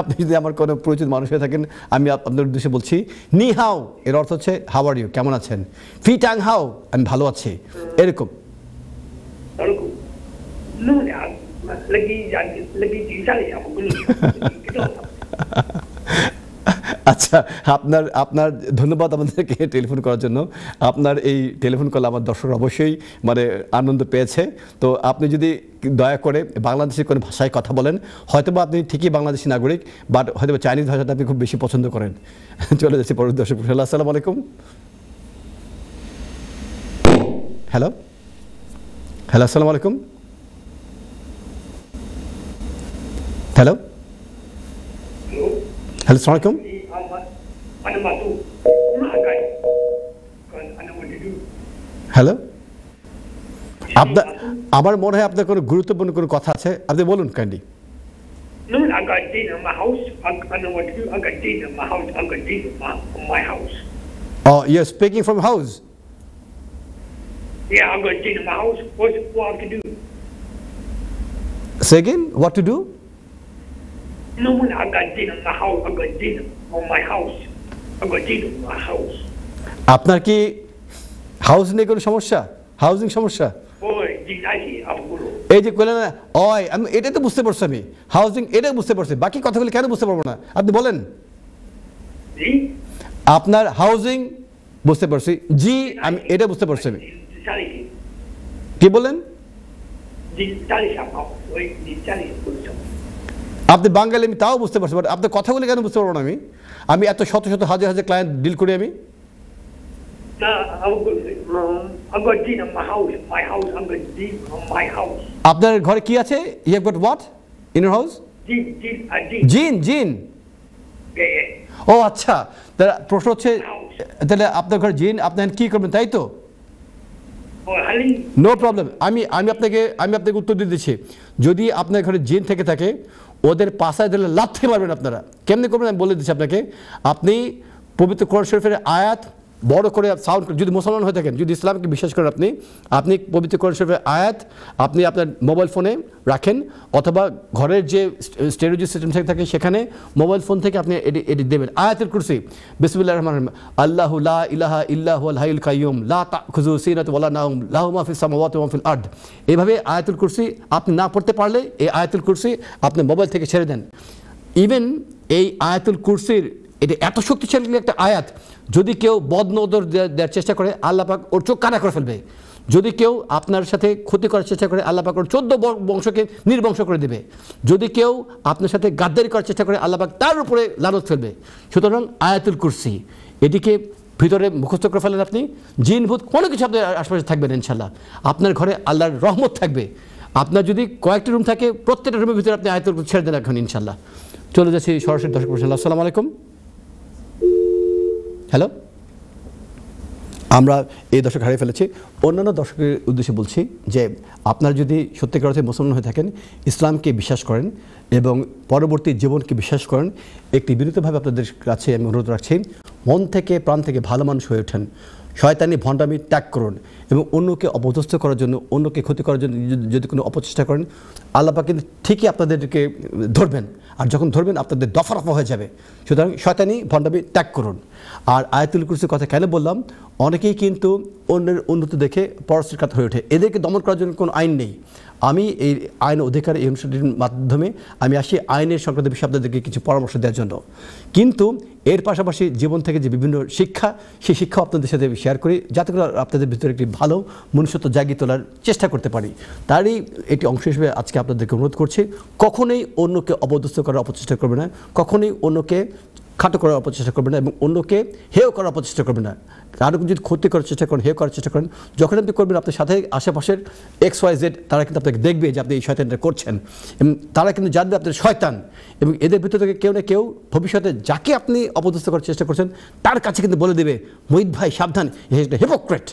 আপনি যদি আমার কোনো পরিচিত মানুষ হয়ে থাকেন, আমি আপনার উদ্দেশ্যে বলছি নি হাও, এর অর্থ হচ্ছে হাউ আর ইউ, কেমন আছেন? ফি ট্যাং হাও, আমি ভালো আছি, এরকম। আচ্ছা, আপনার ধন্যবাদ আমাদেরকে টেলিফোন করার জন্য। আপনার এই টেলিফোন কল আমার দর্শক অবশ্যই মানে আনন্দ পেয়েছে। তো আপনি যদি দয়া করে বাংলাদেশের কোনো ভাষায় কথা বলেন, হয়তোবা আপনি ঠিকই বাংলাদেশি নাগরিক, বাট হয়তো চাইনিজ ভাষাটা আপনি খুব বেশি পছন্দ করেন। চলে যাচ্ছি পরের দর্শক। আসসালামু আলাইকুম। হ্যালো হ্যালো, আসসালামু আলাইকুম। হ্যালো হ্যালো, আসসালামু আলাইকুম। হ্যালো, আপনার আমার মনে হয় আপনার কোনো গুরুত্বপূর্ণ কোনো কথা আছে, আপনি বলুন kindly. Oh, you're speaking from house? Yeah, I'm going to dinner in my house. What I have to do? Say again, what to do? No, when I got dinner in my house, I got dinner on my house. I got dinner in my house. আপনার কি হাউস নিয়ে কোনো সমস্যা, হাউজিং সমস্যা? Boy, জিজ্ঞাসি আপগুলো। এই যে কইলেন না, ওই আমি এটাই তো বুঝতে পারছি, আমি হাউজিং এটাই বুঝতে পারছি, বাকি কথাগুলো কেন বুঝতে পারবো না? আপনি বলেন। জি, আপনার হাউজিং বুঝতে পারছি, জি আমি এটা বুঝতে পারছি। আমি কি বলেন? আপনি বাঙালি, আমি তাও বুঝতে পারছি, বাট আপনার কথাগুলি কেন বুঝতে পারবো না? আমি এত শত শত হাজার হাজার ক্লায়েন্ট ডিল করি আমি। আপনার ঘরে কি আছে? You have got what in your house? জিন। জিন? ও আচ্ছা, তাহলে প্রশ্ন হচ্ছে, তাহলে আপনার ঘরে জিন, আপনার কি করবেন, তাই তো? নো প্রবলেম, আমি আপনাকে উত্তর দিয়ে দিচ্ছি। যদি আপনার ঘরে জিন থেকে থাকে, ওদের পাশায় দিলে লাথি মারবেন আপনারা। কেমনি করবেন আমি বলে দিচ্ছি আপনাকে। আপনি পবিত্র কোরআন শরীফের আয়াত বড় করে সাউন্ড, যদি মুসলমান হয়ে থাকেন, যদি ইসলামকে বিশ্বাস করেন, আপনি পবিত্র কোরআন শরীফের আয়াত আপনি আপনার মোবাইল ফোনে রাখেন, অথবা ঘরের যে স্টেরিও সিস্টেম থাকে সেখানে মোবাইল ফোন থেকে আপনি এটি দেবেন। আয়াতুল কুরসি, বিসমিল্লাহির রহমানির রহিম, আল্লাহু লা ইলাহা ইল্লা হুয়াল হাইয়ুল কাইয়্যুম লা তাখুযুহু সিনাতুন ওয়ালা নাওম লাহু মা ফিস সামাওয়াতি ওয়া মা ফিল আরদ। এইভাবে আয়াতুল কুরসি আপনি না পড়তে পারলে এই আয়াতুল কুরসি আপনি মোবাইল থেকে ছেড়ে দেন। ইভেন এই আয়াতুল কুরসির এটা এত শক্তিশালী একটা আয়াত, যদি কেউ বদনজর দেওয়ার চেষ্টা করে, আল্লাহ পাক ওর চোখ কানা করে ফেলবে। যদি কেউ আপনার সাথে ক্ষতি করার চেষ্টা করে, আল্লাহ পাক ওর 14 বংশকে নির্বংশ করে দেবে। যদি কেউ আপনার সাথে গাদ্দারি করার চেষ্টা করে, আল্লাহ পাক তার উপরে লানত ফেলবে। সুতরাং আয়াতুল কুরসি এটিকে ভিতরে মুখস্থ করে ফেলেন আপনি, জিন ভূত কোনো কিছু আপনার আশপাশে থাকবে না ইনশাল্লাহ। আপনার ঘরে আল্লাহর রহমত থাকবে। আপনার যদি কয়েকটি রুম থাকে, প্রত্যেকটা রুমের ভিতরে আপনি আয়াতুল কুরসি ছেড়ে দেন এখন ইনশাল্লাহ। চলে যাচ্ছি সরাসরি দর্শক প্রশ্ন। আসসালামু আলাইকুম। হ্যালো, আমরা এই দর্শক হারিয়ে ফেলেছি। অন্যান্য দর্শকের উদ্দেশ্যে বলছি যে আপনারা যদি সত্যিকার অর্থে মুসলমান হয়ে থাকেন, ইসলামকে বিশ্বাস করেন এবং পরবর্তী জীবনকে বিশ্বাস করেন, একটি বিনীতভাবে আপনাদের কাছে আমি অনুরোধ রাখছি, মন থেকে প্রাণ থেকে ভালো মানুষ হয়ে ওঠেন। শয়তানি ভণ্ডামি ত্যাগ করুন এবং অন্যকে অপদস্থ করার জন্য, অন্যকে ক্ষতি করার জন্য যদি কোনো অপচেষ্টা করেন, আল্লাহ পাক কিন্তু ঠিকই আপনাদেরকে ধরবেন, আর যখন ধরবেন আপনাদের দফা রফা হয়ে যাবে। সুতরাং শয়তানি ভণ্ডামি ত্যাগ করুন। আর আয়াতুল কুরসির কথা কেন বললাম, অনেকেই কিন্তু অন্যের উন্নতি দেখে পরশ্রীর কাতর হয়ে ওঠে, এদেরকে দমন করার জন্য কোনো আইন নেই। আমি এই আইন অধিকার এই অনুষ্ঠানটির মাধ্যমে আমি আসি আইনের সংক্রান্ত বিষয়ে আপনাদেরকে কিছু পরামর্শ দেওয়ার জন্য, কিন্তু এর পাশাপাশি জীবন থেকে যে বিভিন্ন শিক্ষা, সেই শিক্ষাও আপনাদের সাথে শেয়ার করি, যাতে করে আপনাদের ভিতরে একটি ভালো মনুষ্যত্ব জাগিয়ে তোলার চেষ্টা করতে পারি। তারই একটি অংশ হিসেবে আজকে আপনাদেরকে অনুরোধ করছি, কখনোই অন্যকে অপদস্থ করার অপচেষ্টা করবে না, কখনোই অন্যকে খাটো করার অপচেষ্টা করবে না এবং অন্যকে হেয় করার অপচেষ্টা করবে না। কারো যদি ক্ষতি করার চেষ্টা করেন, হেয় করার চেষ্টা করেন, যখন আপনি করবেন আপনার সাথে আশেপাশের XYZ তারা কিন্তু আপনাকে দেখবে যে আপনি এই শয়তানটা করছেন, এবং তারা কিন্তু জানবে আপনার শয়তান, এবং এদের ভিতর থেকে কেউ না কেউ ভবিষ্যতে যাকে আপনি অপদস্থ করার চেষ্টা করছেন তার কাছে কিন্তু বলে দেবে, মোহিত ভাই সাবধান, হিপোক্রেট।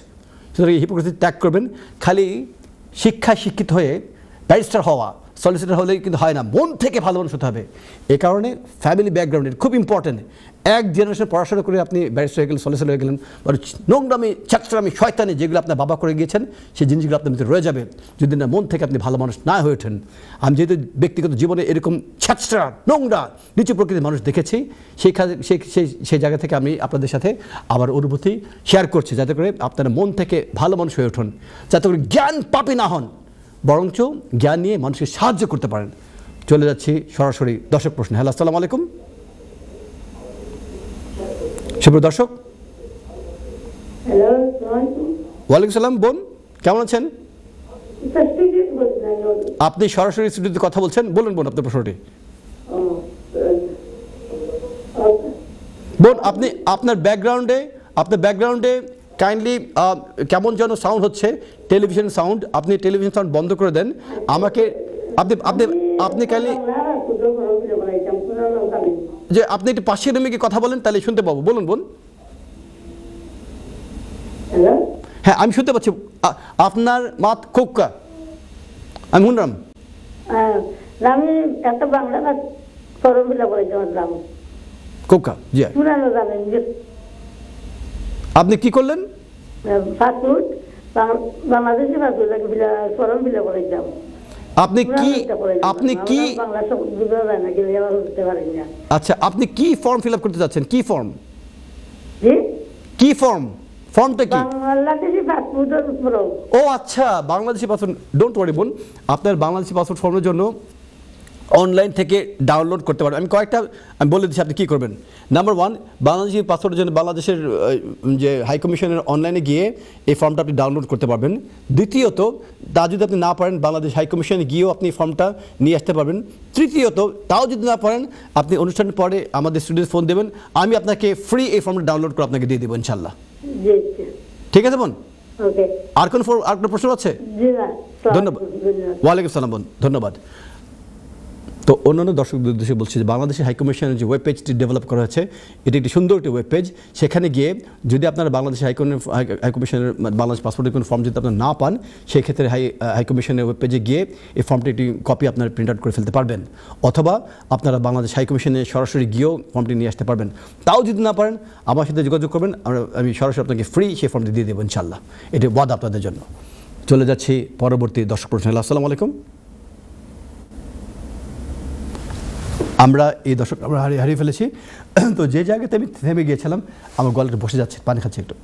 সুতরাং এই হিপোক্রেসি ত্যাগ করবেন। খালি শিক্ষায় শিক্ষিত হয়ে ব্যারিস্টার হওয়া, সলিসিটার হলেই কিন্তু হয় না, মন থেকে ভালো মানুষ হতে হবে। এ কারণে ফ্যামিলি ব্যাকগ্রাউন্ডের খুব ইম্পর্টেন্ট। এক জেনারেশন পড়াশোনা করে আপনি ব্যারিস্টার হয়ে গেলেন, সলিসিটার হয়ে গেলেন, নোংরামি ছ্যাঁচড়ামি শয়তানি যেগুলো আপনার বাবা করে গিয়েছেন সেই জিনিসগুলো আপনার ভিতরে রয়ে যাবে যদি না মন থেকে আপনি ভালো মানুষ না হয়ে ওঠেন। আমি যেহেতু ব্যক্তিগত জীবনে এরকম ছ্যাঁচড়া, নোংরা, নিচু প্রকৃতির মানুষ দেখেছি, সেই জায়গা থেকে আমি আপনাদের সাথে আবার অনুভূতি শেয়ার করছি, যাতে করে আপনারা মন থেকে ভালো মানুষ হয়ে উঠুন, যাতে করে জ্ঞান পাপী না হন, বরঞ্চ জ্ঞান নিয়ে মানুষকে সাহায্য করতে পারেন। চলে যাচ্ছি সরাসরি দর্শক প্রশ্ন। হ্যালো, আসসালামু আলাইকুম সুপ্রিয় দর্শক। ওয়ালাইকুম সালাম বোন, কেমন আছেন? আপনি সরাসরি স্টুডিওতে কথা বলছেন, বলুন বোন আপনার প্রশ্নটি। বোন আপনি আপনার ব্যাকগ্রাউন্ডে কাইন্ডলি কেমন যেন সাউন্ড হচ্ছে, টেলিভিশন সাউন্ড, আপনি টেলিভিশন সাউন্ড বন্ধ করে দেন। আমাকে আপনি কাইন্ডলি যে আপনি একটু পাশের রুমে গিয়ে কথা বলেন, তাহলে শুনতে পাবো। বলুন বোন। হ্যাঁ আমি শুনতে পাচ্ছি, আপনার মাত কোক্কা, আমি শুনলাম। আমি একটা বাংলা ফর্মুলা বলেছি আমার নাম কোক্কা। জি আপনি কি করলেন? ফাস্টফুড, বাংলাদেশি ফাস্টফুড ফর্ম বিলা বলেছিলাম। আচ্ছা, আপনি কি ফর্ম ফিল আপ করতে যাচ্ছেন? কি ফর্ম? ফর্মটা কি? বাংলাদেশি পাসপোর্ট। ও আচ্ছা, বাংলাদেশি পাসপোর্ট। ডোন্ট ওয়ারি বোন, আপনার বাংলাদেশি পাসপোর্ট ফর্মের জন্য অনলাইন থেকে ডাউনলোড করতে পারেন। আমি বলে দিচ্ছি আপনি কী করবেন। নাম্বার 1, বাংলাদেশি পাসপোর্টের জন্য বাংলাদেশের যে হাই কমিশনের অনলাইনে গিয়ে এই ফর্মটা আপনি ডাউনলোড করতে পারবেন। দ্বিতীয়ত, তা যদি আপনি না পারেন, বাংলাদেশ হাই কমিশনে গিয়েও আপনি ফর্মটা নিয়ে আসতে পারবেন। তৃতীয়ত, তাও যদি না পারেন, আপনি অনুষ্ঠানের পরে আমাদের স্টুডিওতে ফোন দেবেন, আমি আপনাকে ফ্রি এই ফর্মটা ডাউনলোড করে আপনাকে দিয়ে দেবো ইনশাল্লাহ। ঠিক আছে বোন? আর কোনো প্রশ্ন আছে? ধন্যবাদ। ওয়ালাইকুম সালাম বোন, ধন্যবাদ। তো অন্যান্য দর্শকদের উদ্দেশ্যে বলছি যে বাংলাদেশের হাইকমিশনের যে ওয়েব পেজটি ডেভেলপ করা হয়েছে, এটি একটি সুন্দর একটি ওয়েব পেজ। সেখানে গিয়ে যদি আপনারা বাংলাদেশ হাইকমিশনের বাংলাদেশ পাসপোর্টের কোনো ফর্ম যদি আপনারা না পান, সেক্ষেত্রে হাইকমিশনের ওয়েব পেজে গিয়ে এই ফর্মটি একটি কপি আপনারা প্রিন্ট আউট করে ফেলতে পারবেন, অথবা আপনারা বাংলাদেশ হাইকমিশনে সরাসরি গিয়েও ফর্মটি নিয়ে আসতে পারবেন। তাও যদি না পারেন, আমার সাথে যোগাযোগ করবেন, আমি সরাসরি আপনাকে ফ্রি সেই ফর্মটি দিয়ে দেবো ইনশাল্লাহ। এটি ওয়াদা আপনাদের জন্য। চলে যাচ্ছি পরবর্তী দর্শক প্রশ্ন। আসসালামু আলাইকুম। আমরা এই দর্শক আমরা হারিয়ে ফেলেছি। তো যে জায়গাতে আমি থেমে গিয়েছিলাম, আমার গলাটা বসে যাচ্ছে, পানি খাচ্ছি একটু।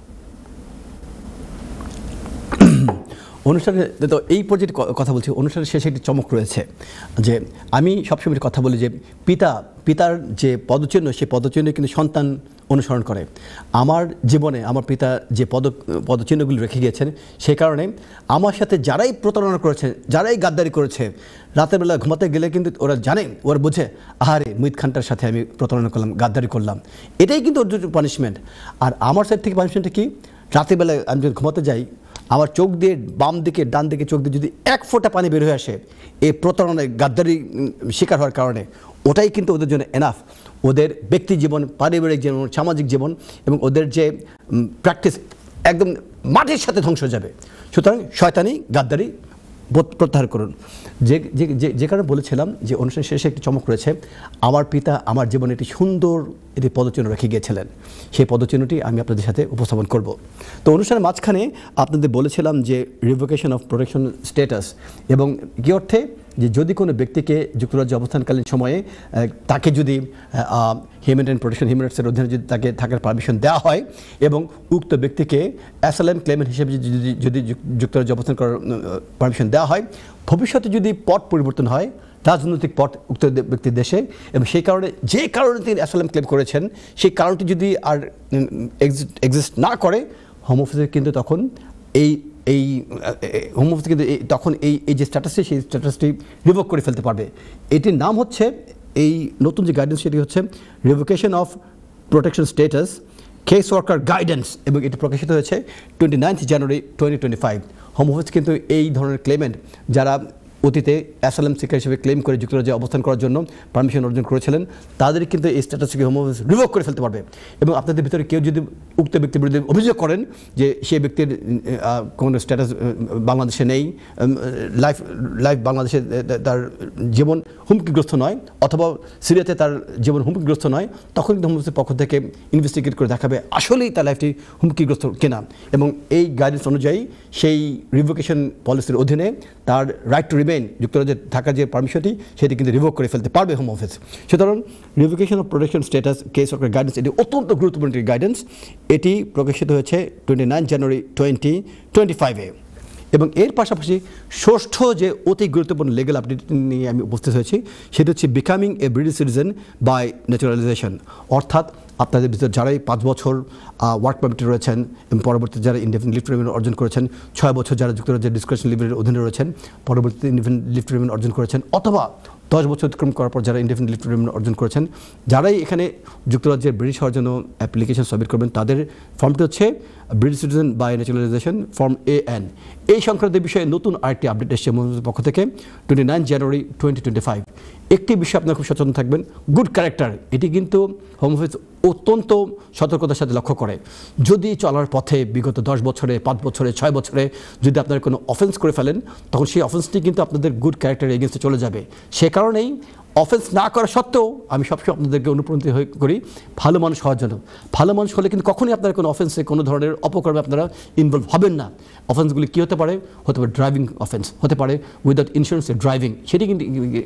অনুষ্ঠানে তো এই পর্যায়ে কথা বলছি, অনুষ্ঠানের শেষে একটি চমক রয়েছে যে আমি সবসময় কথা বলি যে পিতার যে পদচিহ্ন, সেই পদচিহ্ন কিন্তু সন্তান অনুসরণ করে। আমার জীবনে আমার পিতা যে পদচিহ্নগুলি রেখে গিয়েছেন, সে কারণে আমার সাথে যারাই প্রতারণা করেছে, যারাই গাদ্দারি করেছে, রাতের বেলা ঘুমাতে গেলে কিন্তু ওরা জানে, ওরা বোঝে, আহারে মুহিত খানটার সাথে আমি প্রতারণা করলাম, গাদ্দারি করলাম। এটাই কিন্তু ওর পানিশমেন্ট। আর আমার সাইড থেকে পানিশমেন্টটা কি? রাতের বেলায় আমি যদি ঘুমাতে যাই, আমার চোখ দিয়ে বাম দিকে ডান দিকে চোখ দিয়ে যদি এক ফোঁটা পানি বের হয়ে আসে এই প্রতারণায় গাদ্দারি শিকার হওয়ার কারণে, ওটাই কিন্তু ওদের জন্য এনাফ। ওদের ব্যক্তি জীবন, পারিবারিক জীবন, সামাজিক জীবন এবং ওদের যে প্র্যাকটিস একদম মাটির সাথে ধ্বংস হয়ে যাবে। সুতরাং শয়তানি, গাদ্দারি প্রত্যাহার করুন। যে কারণে বলেছিলাম যে অনুষ্ঠান শেষে একটি চমক রয়েছে, আমার পিতা আমার জীবনে একটি সুন্দর একটি পদচিহ্ন রেখে গিয়েছিলেন, সেই পদচিহ্নটি আমি আপনাদের সাথে উপস্থাপন করব। তো অনুষ্ঠানের মাঝখানে আপনাদের বলেছিলাম যে রিভোকেশন অফ প্রোটেকশন স্ট্যাটাস, এবং কী অর্থে যে যদি কোনো ব্যক্তিকে যুক্তরাজ্যে অবস্থানকালীন সময়ে তাকে যদি হিউম্যান প্রোটেকশন হিউম্যান রাইটসের অধীনে যদি তাকে থাকার পারমিশন দেওয়া হয় এবং উক্ত ব্যক্তিকে অ্যাসাইলাম ক্লেমেন্ট হিসেবে যদি যুক্তরাজ্যে অবস্থান করার পারমিশন দেওয়া হয়, ভবিষ্যতে যদি পট পরিবর্তন হয়, রাজনৈতিক পট উক্ত ব্যক্তির দেশে, এবং সেই কারণে যে কারণে তিনি অ্যাসাইলাম ক্লেম করেছেন সেই কারণটি যদি আর এক্সিস্ট না করে, হোম অফিসে কিন্তু তখন হোম অফিস কিন্তু তখন এই যে স্ট্যাটাসটি, সেই স্ট্যাটাসটি রিভোক করে ফেলতে পারবে। এটির নাম হচ্ছে, এই নতুন যে গাইডেন্স সেটি হচ্ছে revocation of protection status case worker guidance, এবং এটি প্রকাশিত হয়েছে 29 জানুয়ারি 2025। হোম অফিস কিন্তু এই ধরনের ক্লেমেন্ট যারা অতীতে অ্যাসাইলাম সিকার হিসেবে ক্লেম করে যুক্তরাজ্যে অবস্থান করার জন্য পারমিশন অর্জন করেছিলেন, তাদের কিন্তু এই স্ট্যাটাসকে হোম অফিস রিভোক করে ফেলতে পারবে। এবং আপনাদের ভিতরে কেউ যদি উক্ত ব্যক্তির বিরুদ্ধে অভিযোগ করেন যে সেই ব্যক্তির কোনো স্ট্যাটাস বাংলাদেশে নেই, লাইফ বাংলাদেশে তার জীবন হুমকিগ্রস্ত নয়, অথবা সিরিয়াতে তার জীবন হুমকিগ্রস্ত নয়, তখন কিন্তু হোম অফিসের পক্ষ থেকে ইনভেস্টিগেট করে দেখাবে আসলেই তার লাইফটি হুমকিগ্রস্ত কিনা, এবং এই গাইডেন্স অনুযায়ী সেই রিভোকেশন পলিসির অধীনে তার রাইট টু রিমেইন যুক্তরাজ্যে থাকার যে পারমিশনটি সেটি কিন্তু রিভোক করে ফেলতে পারবে হোম অফিস। সুতরাং revocation of protection status case worker guidance এটি অত্যন্ত গুরুত্বপূর্ণ একটি গাইডেন্স। এটি প্রকাশিত হয়েছে 29 জানুয়ারি 2025-এ। এবং এর পাশাপাশি ষষ্ঠ যে অতি গুরুত্বপূর্ণ লিগ্যাল আপডেট নিয়ে আমি উপস্থিত হয়েছি, সেটি হচ্ছে becoming a British citizen by naturalisation. অর্থাৎ আপনাদের ভিতরে যারাই 5 বছর ওয়ার্ক পারমিটে রয়েছেন এবং পরবর্তীতে যারা ইনডেফিনিট লিভ টু রিমেইন অর্জন করেছেন, 6 বছর যারা যুক্তরাজ্যের ডিসক্রিশনারি লিভের অধীনে রয়েছেন, পরবর্তীতে ইনডেফিনিট লিভ টু রিমেইন অর্জন করেছেন, অথবা 10 বছর অতিক্রম করার পর যারা ইনডেফিনিট লিভ টু রিমেইন অর্জন করেছেন, যারাই এখানে যুক্তরাজ্যের ব্রিটিশ হওয়ার জন্য অ্যাপ্লিকেশন সাবমিট করবেন, তাদের ফর্মটি হচ্ছে British citizen by naturalisation form AN। এই সংক্রান্ত বিষয়ে নতুন আরেকটি আপডেট এসেছে হোম অফিসের পক্ষ থেকে 29 জানুয়ারি 2025। একটি বিষয় আপনারা খুব সচেতন থাকবেন, গুড ক্যারেক্টার। এটি কিন্তু হোম অফিস অত্যন্ত সতর্কতার সাথে লক্ষ্য করে। যদি চলার পথে বিগত 10 বছরে, 5 বছরে, 6 বছরে যদি আপনারা কোনো অফেন্স করে ফেলেন, তখন সেই অফেন্সটি কিন্তু আপনাদের গুড ক্যারেক্টারের এগেন্সে চলে যাবে। সে কারণেই অফেন্স না করা সত্ত্বেও আমি সবসময় আপনাদেরকে অনুপ্রাণিত করি ভালো মানুষ হওয়ার জন্য। ভালো মানুষ হলে কিন্তু কখনই আপনারা কোনো অফেন্সে, কোনো ধরনের অপকর্মে আপনারা ইনভলভ হবেন না। অফেন্সগুলি কী হতে পারে? হতে পারে ড্রাইভিং অফেন্স, হতে পারে উইদাউট ইন্স্যুরেন্সের ড্রাইভিং, সেটি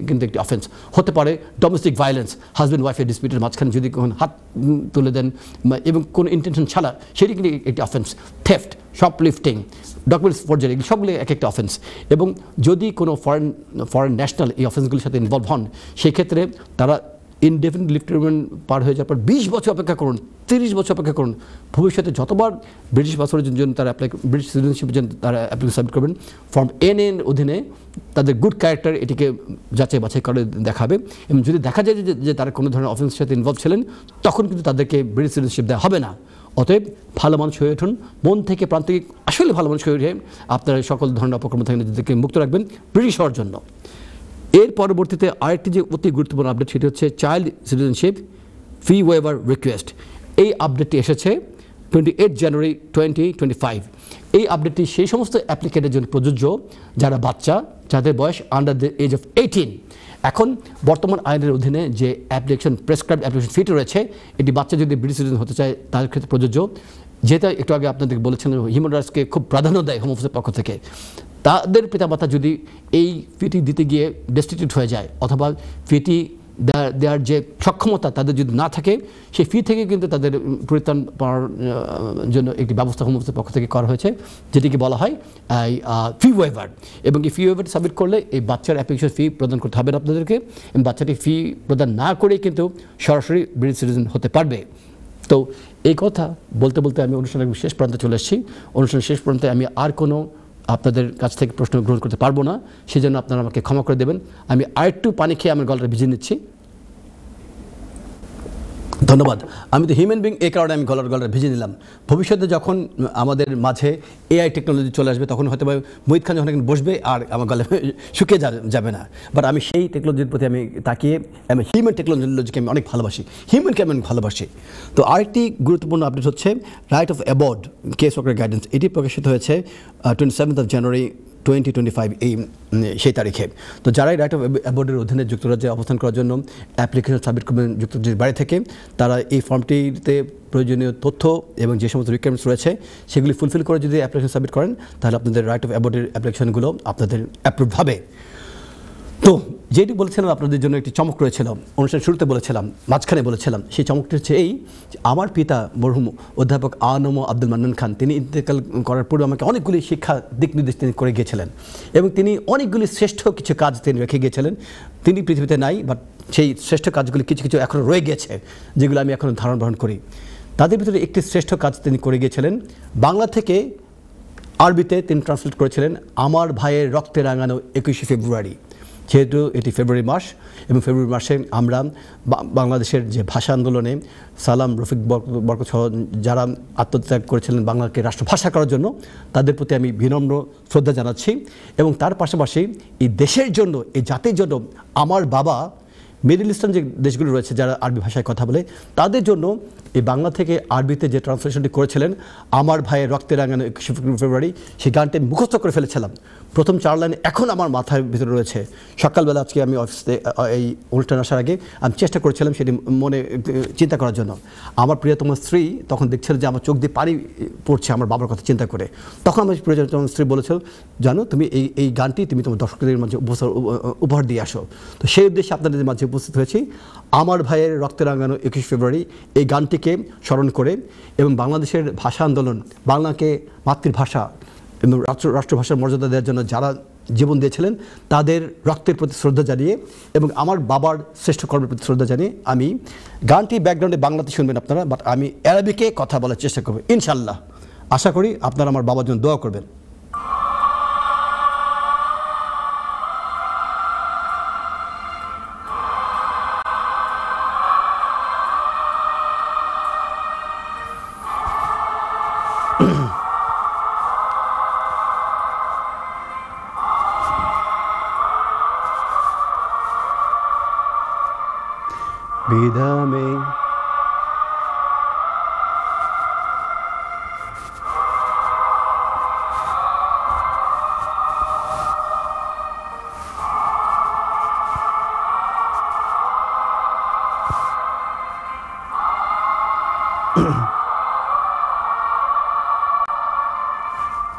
কিন্তু একটি অফেন্স হতে পারে। ডোমেস্টিক ভায়োলেন্স, হাজব্যান্ড ওয়াইফের ডিসপিউটের মাঝখানে যদি কোনো হাত তুলে দেন এবং কোনো ইন্টেনশন ছাড়া, সেটি কিন্তু একটি অফেন্স। থেফট, শপলিফটিং, ডকুমেন্টস ফরজারি, এগুলি সবগুলি এক একটা অফেন্স। এবং যদি কোনো ফরেন ন্যাশনাল এই অফেন্সগুলির সাথে ইনভলভ হন, সেক্ষেত্রে তারা ইনডেফিনিট লিভ টু রিমেইন পার হয়ে যাওয়ার পর 20 বছর অপেক্ষা করুন, 30 বছর অপেক্ষা করুন। ভবিষ্যতে যতবার ব্রিটিশ পাসপোর্টের জন্য তারা ব্রিটিশ সিটিজেনশিপের জন্য তারা অ্যাপ্লিকেশন সাবমিট করবেন, ফর্ম AN এর অধীনে তাদের গুড ক্যারেক্টার এটিকে যাচাই বাছাই করে দেখাবে। এবং যদি দেখা যায় যে তারা কোনো ধরনের অফেন্সের সাথে ইনভলভ ছিলেন, তখন কিন্তু তাদেরকে ব্রিটিশ সিটিজেনশিপ দেওয়া হবে না। অতএব ভালো মানুষ হয়ে উঠুন, মন থেকে প্রাণ থেকে আসলে ভালো মানুষ হয়ে উঠে আপনারা সকল ধরনের অপকর্ম থেকে নিজেদেরকে মুক্ত রাখবেন ব্রিটিশ হওয়ার জন্য। এর পরবর্তীতে আরেকটি যে অতি গুরুত্বপূর্ণ আপডেট, সেটি হচ্ছে child citizenship fee waiver request. এই আপডেটটি এসেছে 28 জানুয়ারি 2025। এই আপডেটটি সেই সমস্ত অ্যাপ্লিকেন্টের জন্য প্রযোজ্য যারা বাচ্চা, যাদের বয়স আন্ডার দ্য এজ অফ 18। এখন বর্তমান আইনের অধীনে যে প্রেসক্রাইবড অ্যাপ্লিকেশন ফিটি রয়েছে, এটি বাচ্চা যদি ব্রিটিশ সিটিজেন হতে চায় তাদের ক্ষেত্রে প্রযোজ্য। যেটা একটু আগে আপনাদের বলেছেন, হিউম্যান রাইটসকে খুব প্রাধান্য দেয় হোম অফিসের পক্ষ থেকে। তাদের পিতামাতা যদি এই ফিটি দিতে গিয়ে ডেস্টিটিউট হয়ে যায়, অথবা ফিটি দেওয়ার যে সক্ষমতা তাদের যদি না থাকে, সেই ফি থেকে কিন্তু তাদের পরিত্রাণ পাওয়ার জন্য একটি ব্যবস্থা হোম অফিসের পক্ষ থেকে করা হয়েছে, যেটিকে বলা হয় ফি ওয়েভার। এবং এই ফি ওয়েভারটি সাবমিট করলে এই বাচ্চার অ্যাপ্লিকেশন ফি প্রদান করতে হবে আপনাদেরকে, এবং বাচ্চাটি ফি প্রদান না করেই কিন্তু সরাসরি ব্রিটিশ সিটিজেন হতে পারবে। তো এই কথা বলতে বলতে আমি অনুষ্ঠানের শেষ প্রান্তে চলে এসেছি। অনুষ্ঠানের শেষ প্রান্তে আমি আর কোনো আপনাদের কাছ থেকে প্রশ্ন গ্রহণ করতে পারবো না, সেজন্য আপনারা আমাকে ক্ষমা করে দেবেন। আমি আরেকটু পানি খেয়ে আমার গলাটা ভিজিয়ে নিচ্ছি। ধন্যবাদ। আমি তো হিউম্যান বিং, এই কারণে আমি গলাটা ভিজে নিলাম। ভবিষ্যতে যখন আমাদের মাঝে AI টেকনোলজি চলে আসবে, তখন হয়তো মুহিত খান যখন বসবে আর আমার গলা শুকিয়ে যাবে না। বাট আমি সেই টেকনোলজির প্রতি আমি তাকিয়ে আমি হিউম্যান টেকনোলজিকে আমি অনেক ভালোবাসি, হিউম্যানকে আমি অনেক ভালোবাসি। তো আরেকটি গুরুত্বপূর্ণ আপডেট হচ্ছে right of abode case worker guidance. এটি প্রকাশিত হয়েছে 27 জানুয়ারি 2025 এই সেই তারিখে। তো যারাই রাইট অফ অ্যাবর্ডের অধীনে যুক্তরাজ্যে অবস্থান করার জন্য অ্যাপ্লিকেশন সাবমিট করবেন যুক্তরাজ্যের বাইরে থেকে, তারা এই ফর্মটিতে প্রয়োজনীয় তথ্য এবং যে সমস্ত রিকোয়ারমেন্টস রয়েছে সেগুলি ফুলফিল করে যদি অ্যাপ্লিকেশন সাবমিট করেন, তাহলে আপনাদের রাইট অফ অ্যাবর্ডের অ্যাপ্লিকেশনগুলো আপনাদের অ্যাপ্রুভ হবে। তো যেটি বলেছিলাম আপনাদের জন্য একটি চমক রয়েছিল, অনুষ্ঠান শুরুতে বলেছিলাম, মাঝখানে বলেছিলাম, সেই চমকটি হচ্ছে এই, আমার পিতা মরহুম অধ্যাপক আনম আব্দুল মান্নান খান, তিনি ইন্তেকাল করার পূর্বে আমাকে অনেকগুলি শিক্ষা দিক নির্দেশ তিনি করে গিয়েছিলেন এবং তিনি অনেকগুলি শ্রেষ্ঠ কিছু কাজ তিনি রেখে গিয়েছিলেন। তিনি পৃথিবীতে নাই, বাট সেই শ্রেষ্ঠ কাজগুলি কিছু কিছু এখনও রয়ে গিয়েছে, যেগুলো আমি এখনও ধারণ বহন করি। তাদের ভিতরে একটি শ্রেষ্ঠ কাজ তিনি করে গিয়েছিলেন, বাংলা থেকে আরবিতে তিনি ট্রান্সলেট করেছিলেন আমার ভাইয়ের রক্তে রাঙানো 21শে ফেব্রুয়ারি। যেহেতু এটি ফেব্রুয়ারি মাস এবং ফেব্রুয়ারি মাসে আমরা বাংলাদেশের যে ভাষা আন্দোলনে সালাম, রফিক বরকত সহ যারা আত্মত্যাগ করেছিলেন বাংলাকে রাষ্ট্রভাষা করার জন্য, তাদের প্রতি আমি বিনম্র শ্রদ্ধা জানাচ্ছি। এবং তার পাশাপাশি এই দেশের জন্য, এই জাতির জন্য আমার বাবা মিডল ইস্টার্ন যে দেশগুলো রয়েছে যারা আরবি ভাষায় কথা বলে, তাদের জন্য এই বাংলা থেকে আরবিতে যে ট্রান্সলেশনটি করেছিলেন আমার ভাইয়ের রক্তে রাঙানো 21শে ফেব্রুয়ারি, সেই গানটি আমি মুখস্থ করে ফেলেছিলাম। প্রথম 4 লাইন এখন আমার মাথার ভিতরে রয়েছে। সকালবেলা আজকে আমি অফিসে এই অনুষ্ঠান আসার আগে আমি চেষ্টা করেছিলাম সেটি মনে চিন্তা করার জন্য। আমার প্রিয়তম স্ত্রী তখন দেখছিল যে আমার চোখ দিয়ে পানি পড়ছে আমার বাবার কথা চিন্তা করে। তখন আমার প্রিয়তম স্ত্রী বলেছিল, জানো তুমি এই গানটি তুমি তোমার দর্শকদের মাঝে উপহার দিয়ে আসো। তো সেই উদ্দেশ্যে আপনাদের মাঝে উপস্থিত হয়েছি। আমার ভাইয়ের রক্তে রাঙানো 21শে ফেব্রুয়ারি এই গানটিকে স্মরণ করে এবং বাংলাদেশের ভাষা আন্দোলন, বাংলাকে মাতৃভাষা এবং রাষ্ট্রভাষার মর্যাদা দেওয়ার জন্য যারা জীবন দিয়েছিলেন তাদের রক্তের প্রতি শ্রদ্ধা জানিয়ে এবং আমার বাবার শ্রেষ্ঠ কর্মের প্রতি শ্রদ্ধা জানিয়ে আমি গানটি ব্যাকগ্রাউন্ডে বাংলাতে শুনবেন আপনারা, বাট আমি আরবিকে কথা বলার চেষ্টা করব ইনশাল্লাহ। আশা করি আপনারা আমার বাবার জন্য দোয়া করবেন। विदा में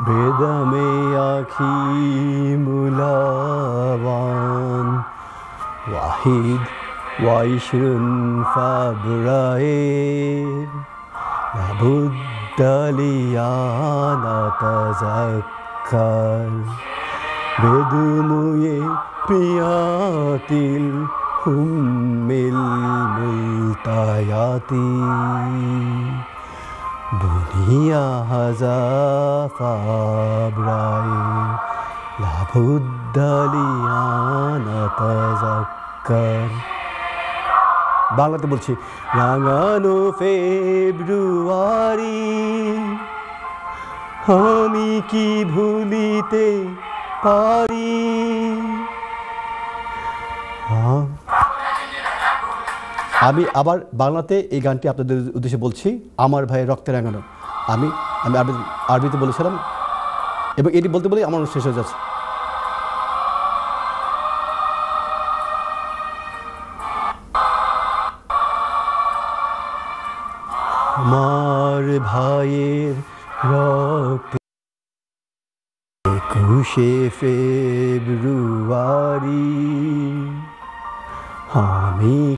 बेदा में आखी मुलावान वाहिद وعشرين فبراير لابد لي أن أتذكر بدموع بيات الأم الملتيات بني هذا فبراير لابد لي أن أتذكر। বাংলাতে বলছি, রাঙানো ফেব্রুয়ারি আমি কি ভুলিতে পারি। আমি আবার বাংলাতে এই গানটি আপনাদের উদ্দেশ্যে বলছি, আমার ভাইয়ের রক্তে রাঙানো। আমি আরবিতে বলেছিলাম এবং এটি বলতে বলেই আমার শেষ হয়ে যাচ্ছে। আমার ভাইয়ের রক্তে 21শে ফেব্রুয়ারি আমি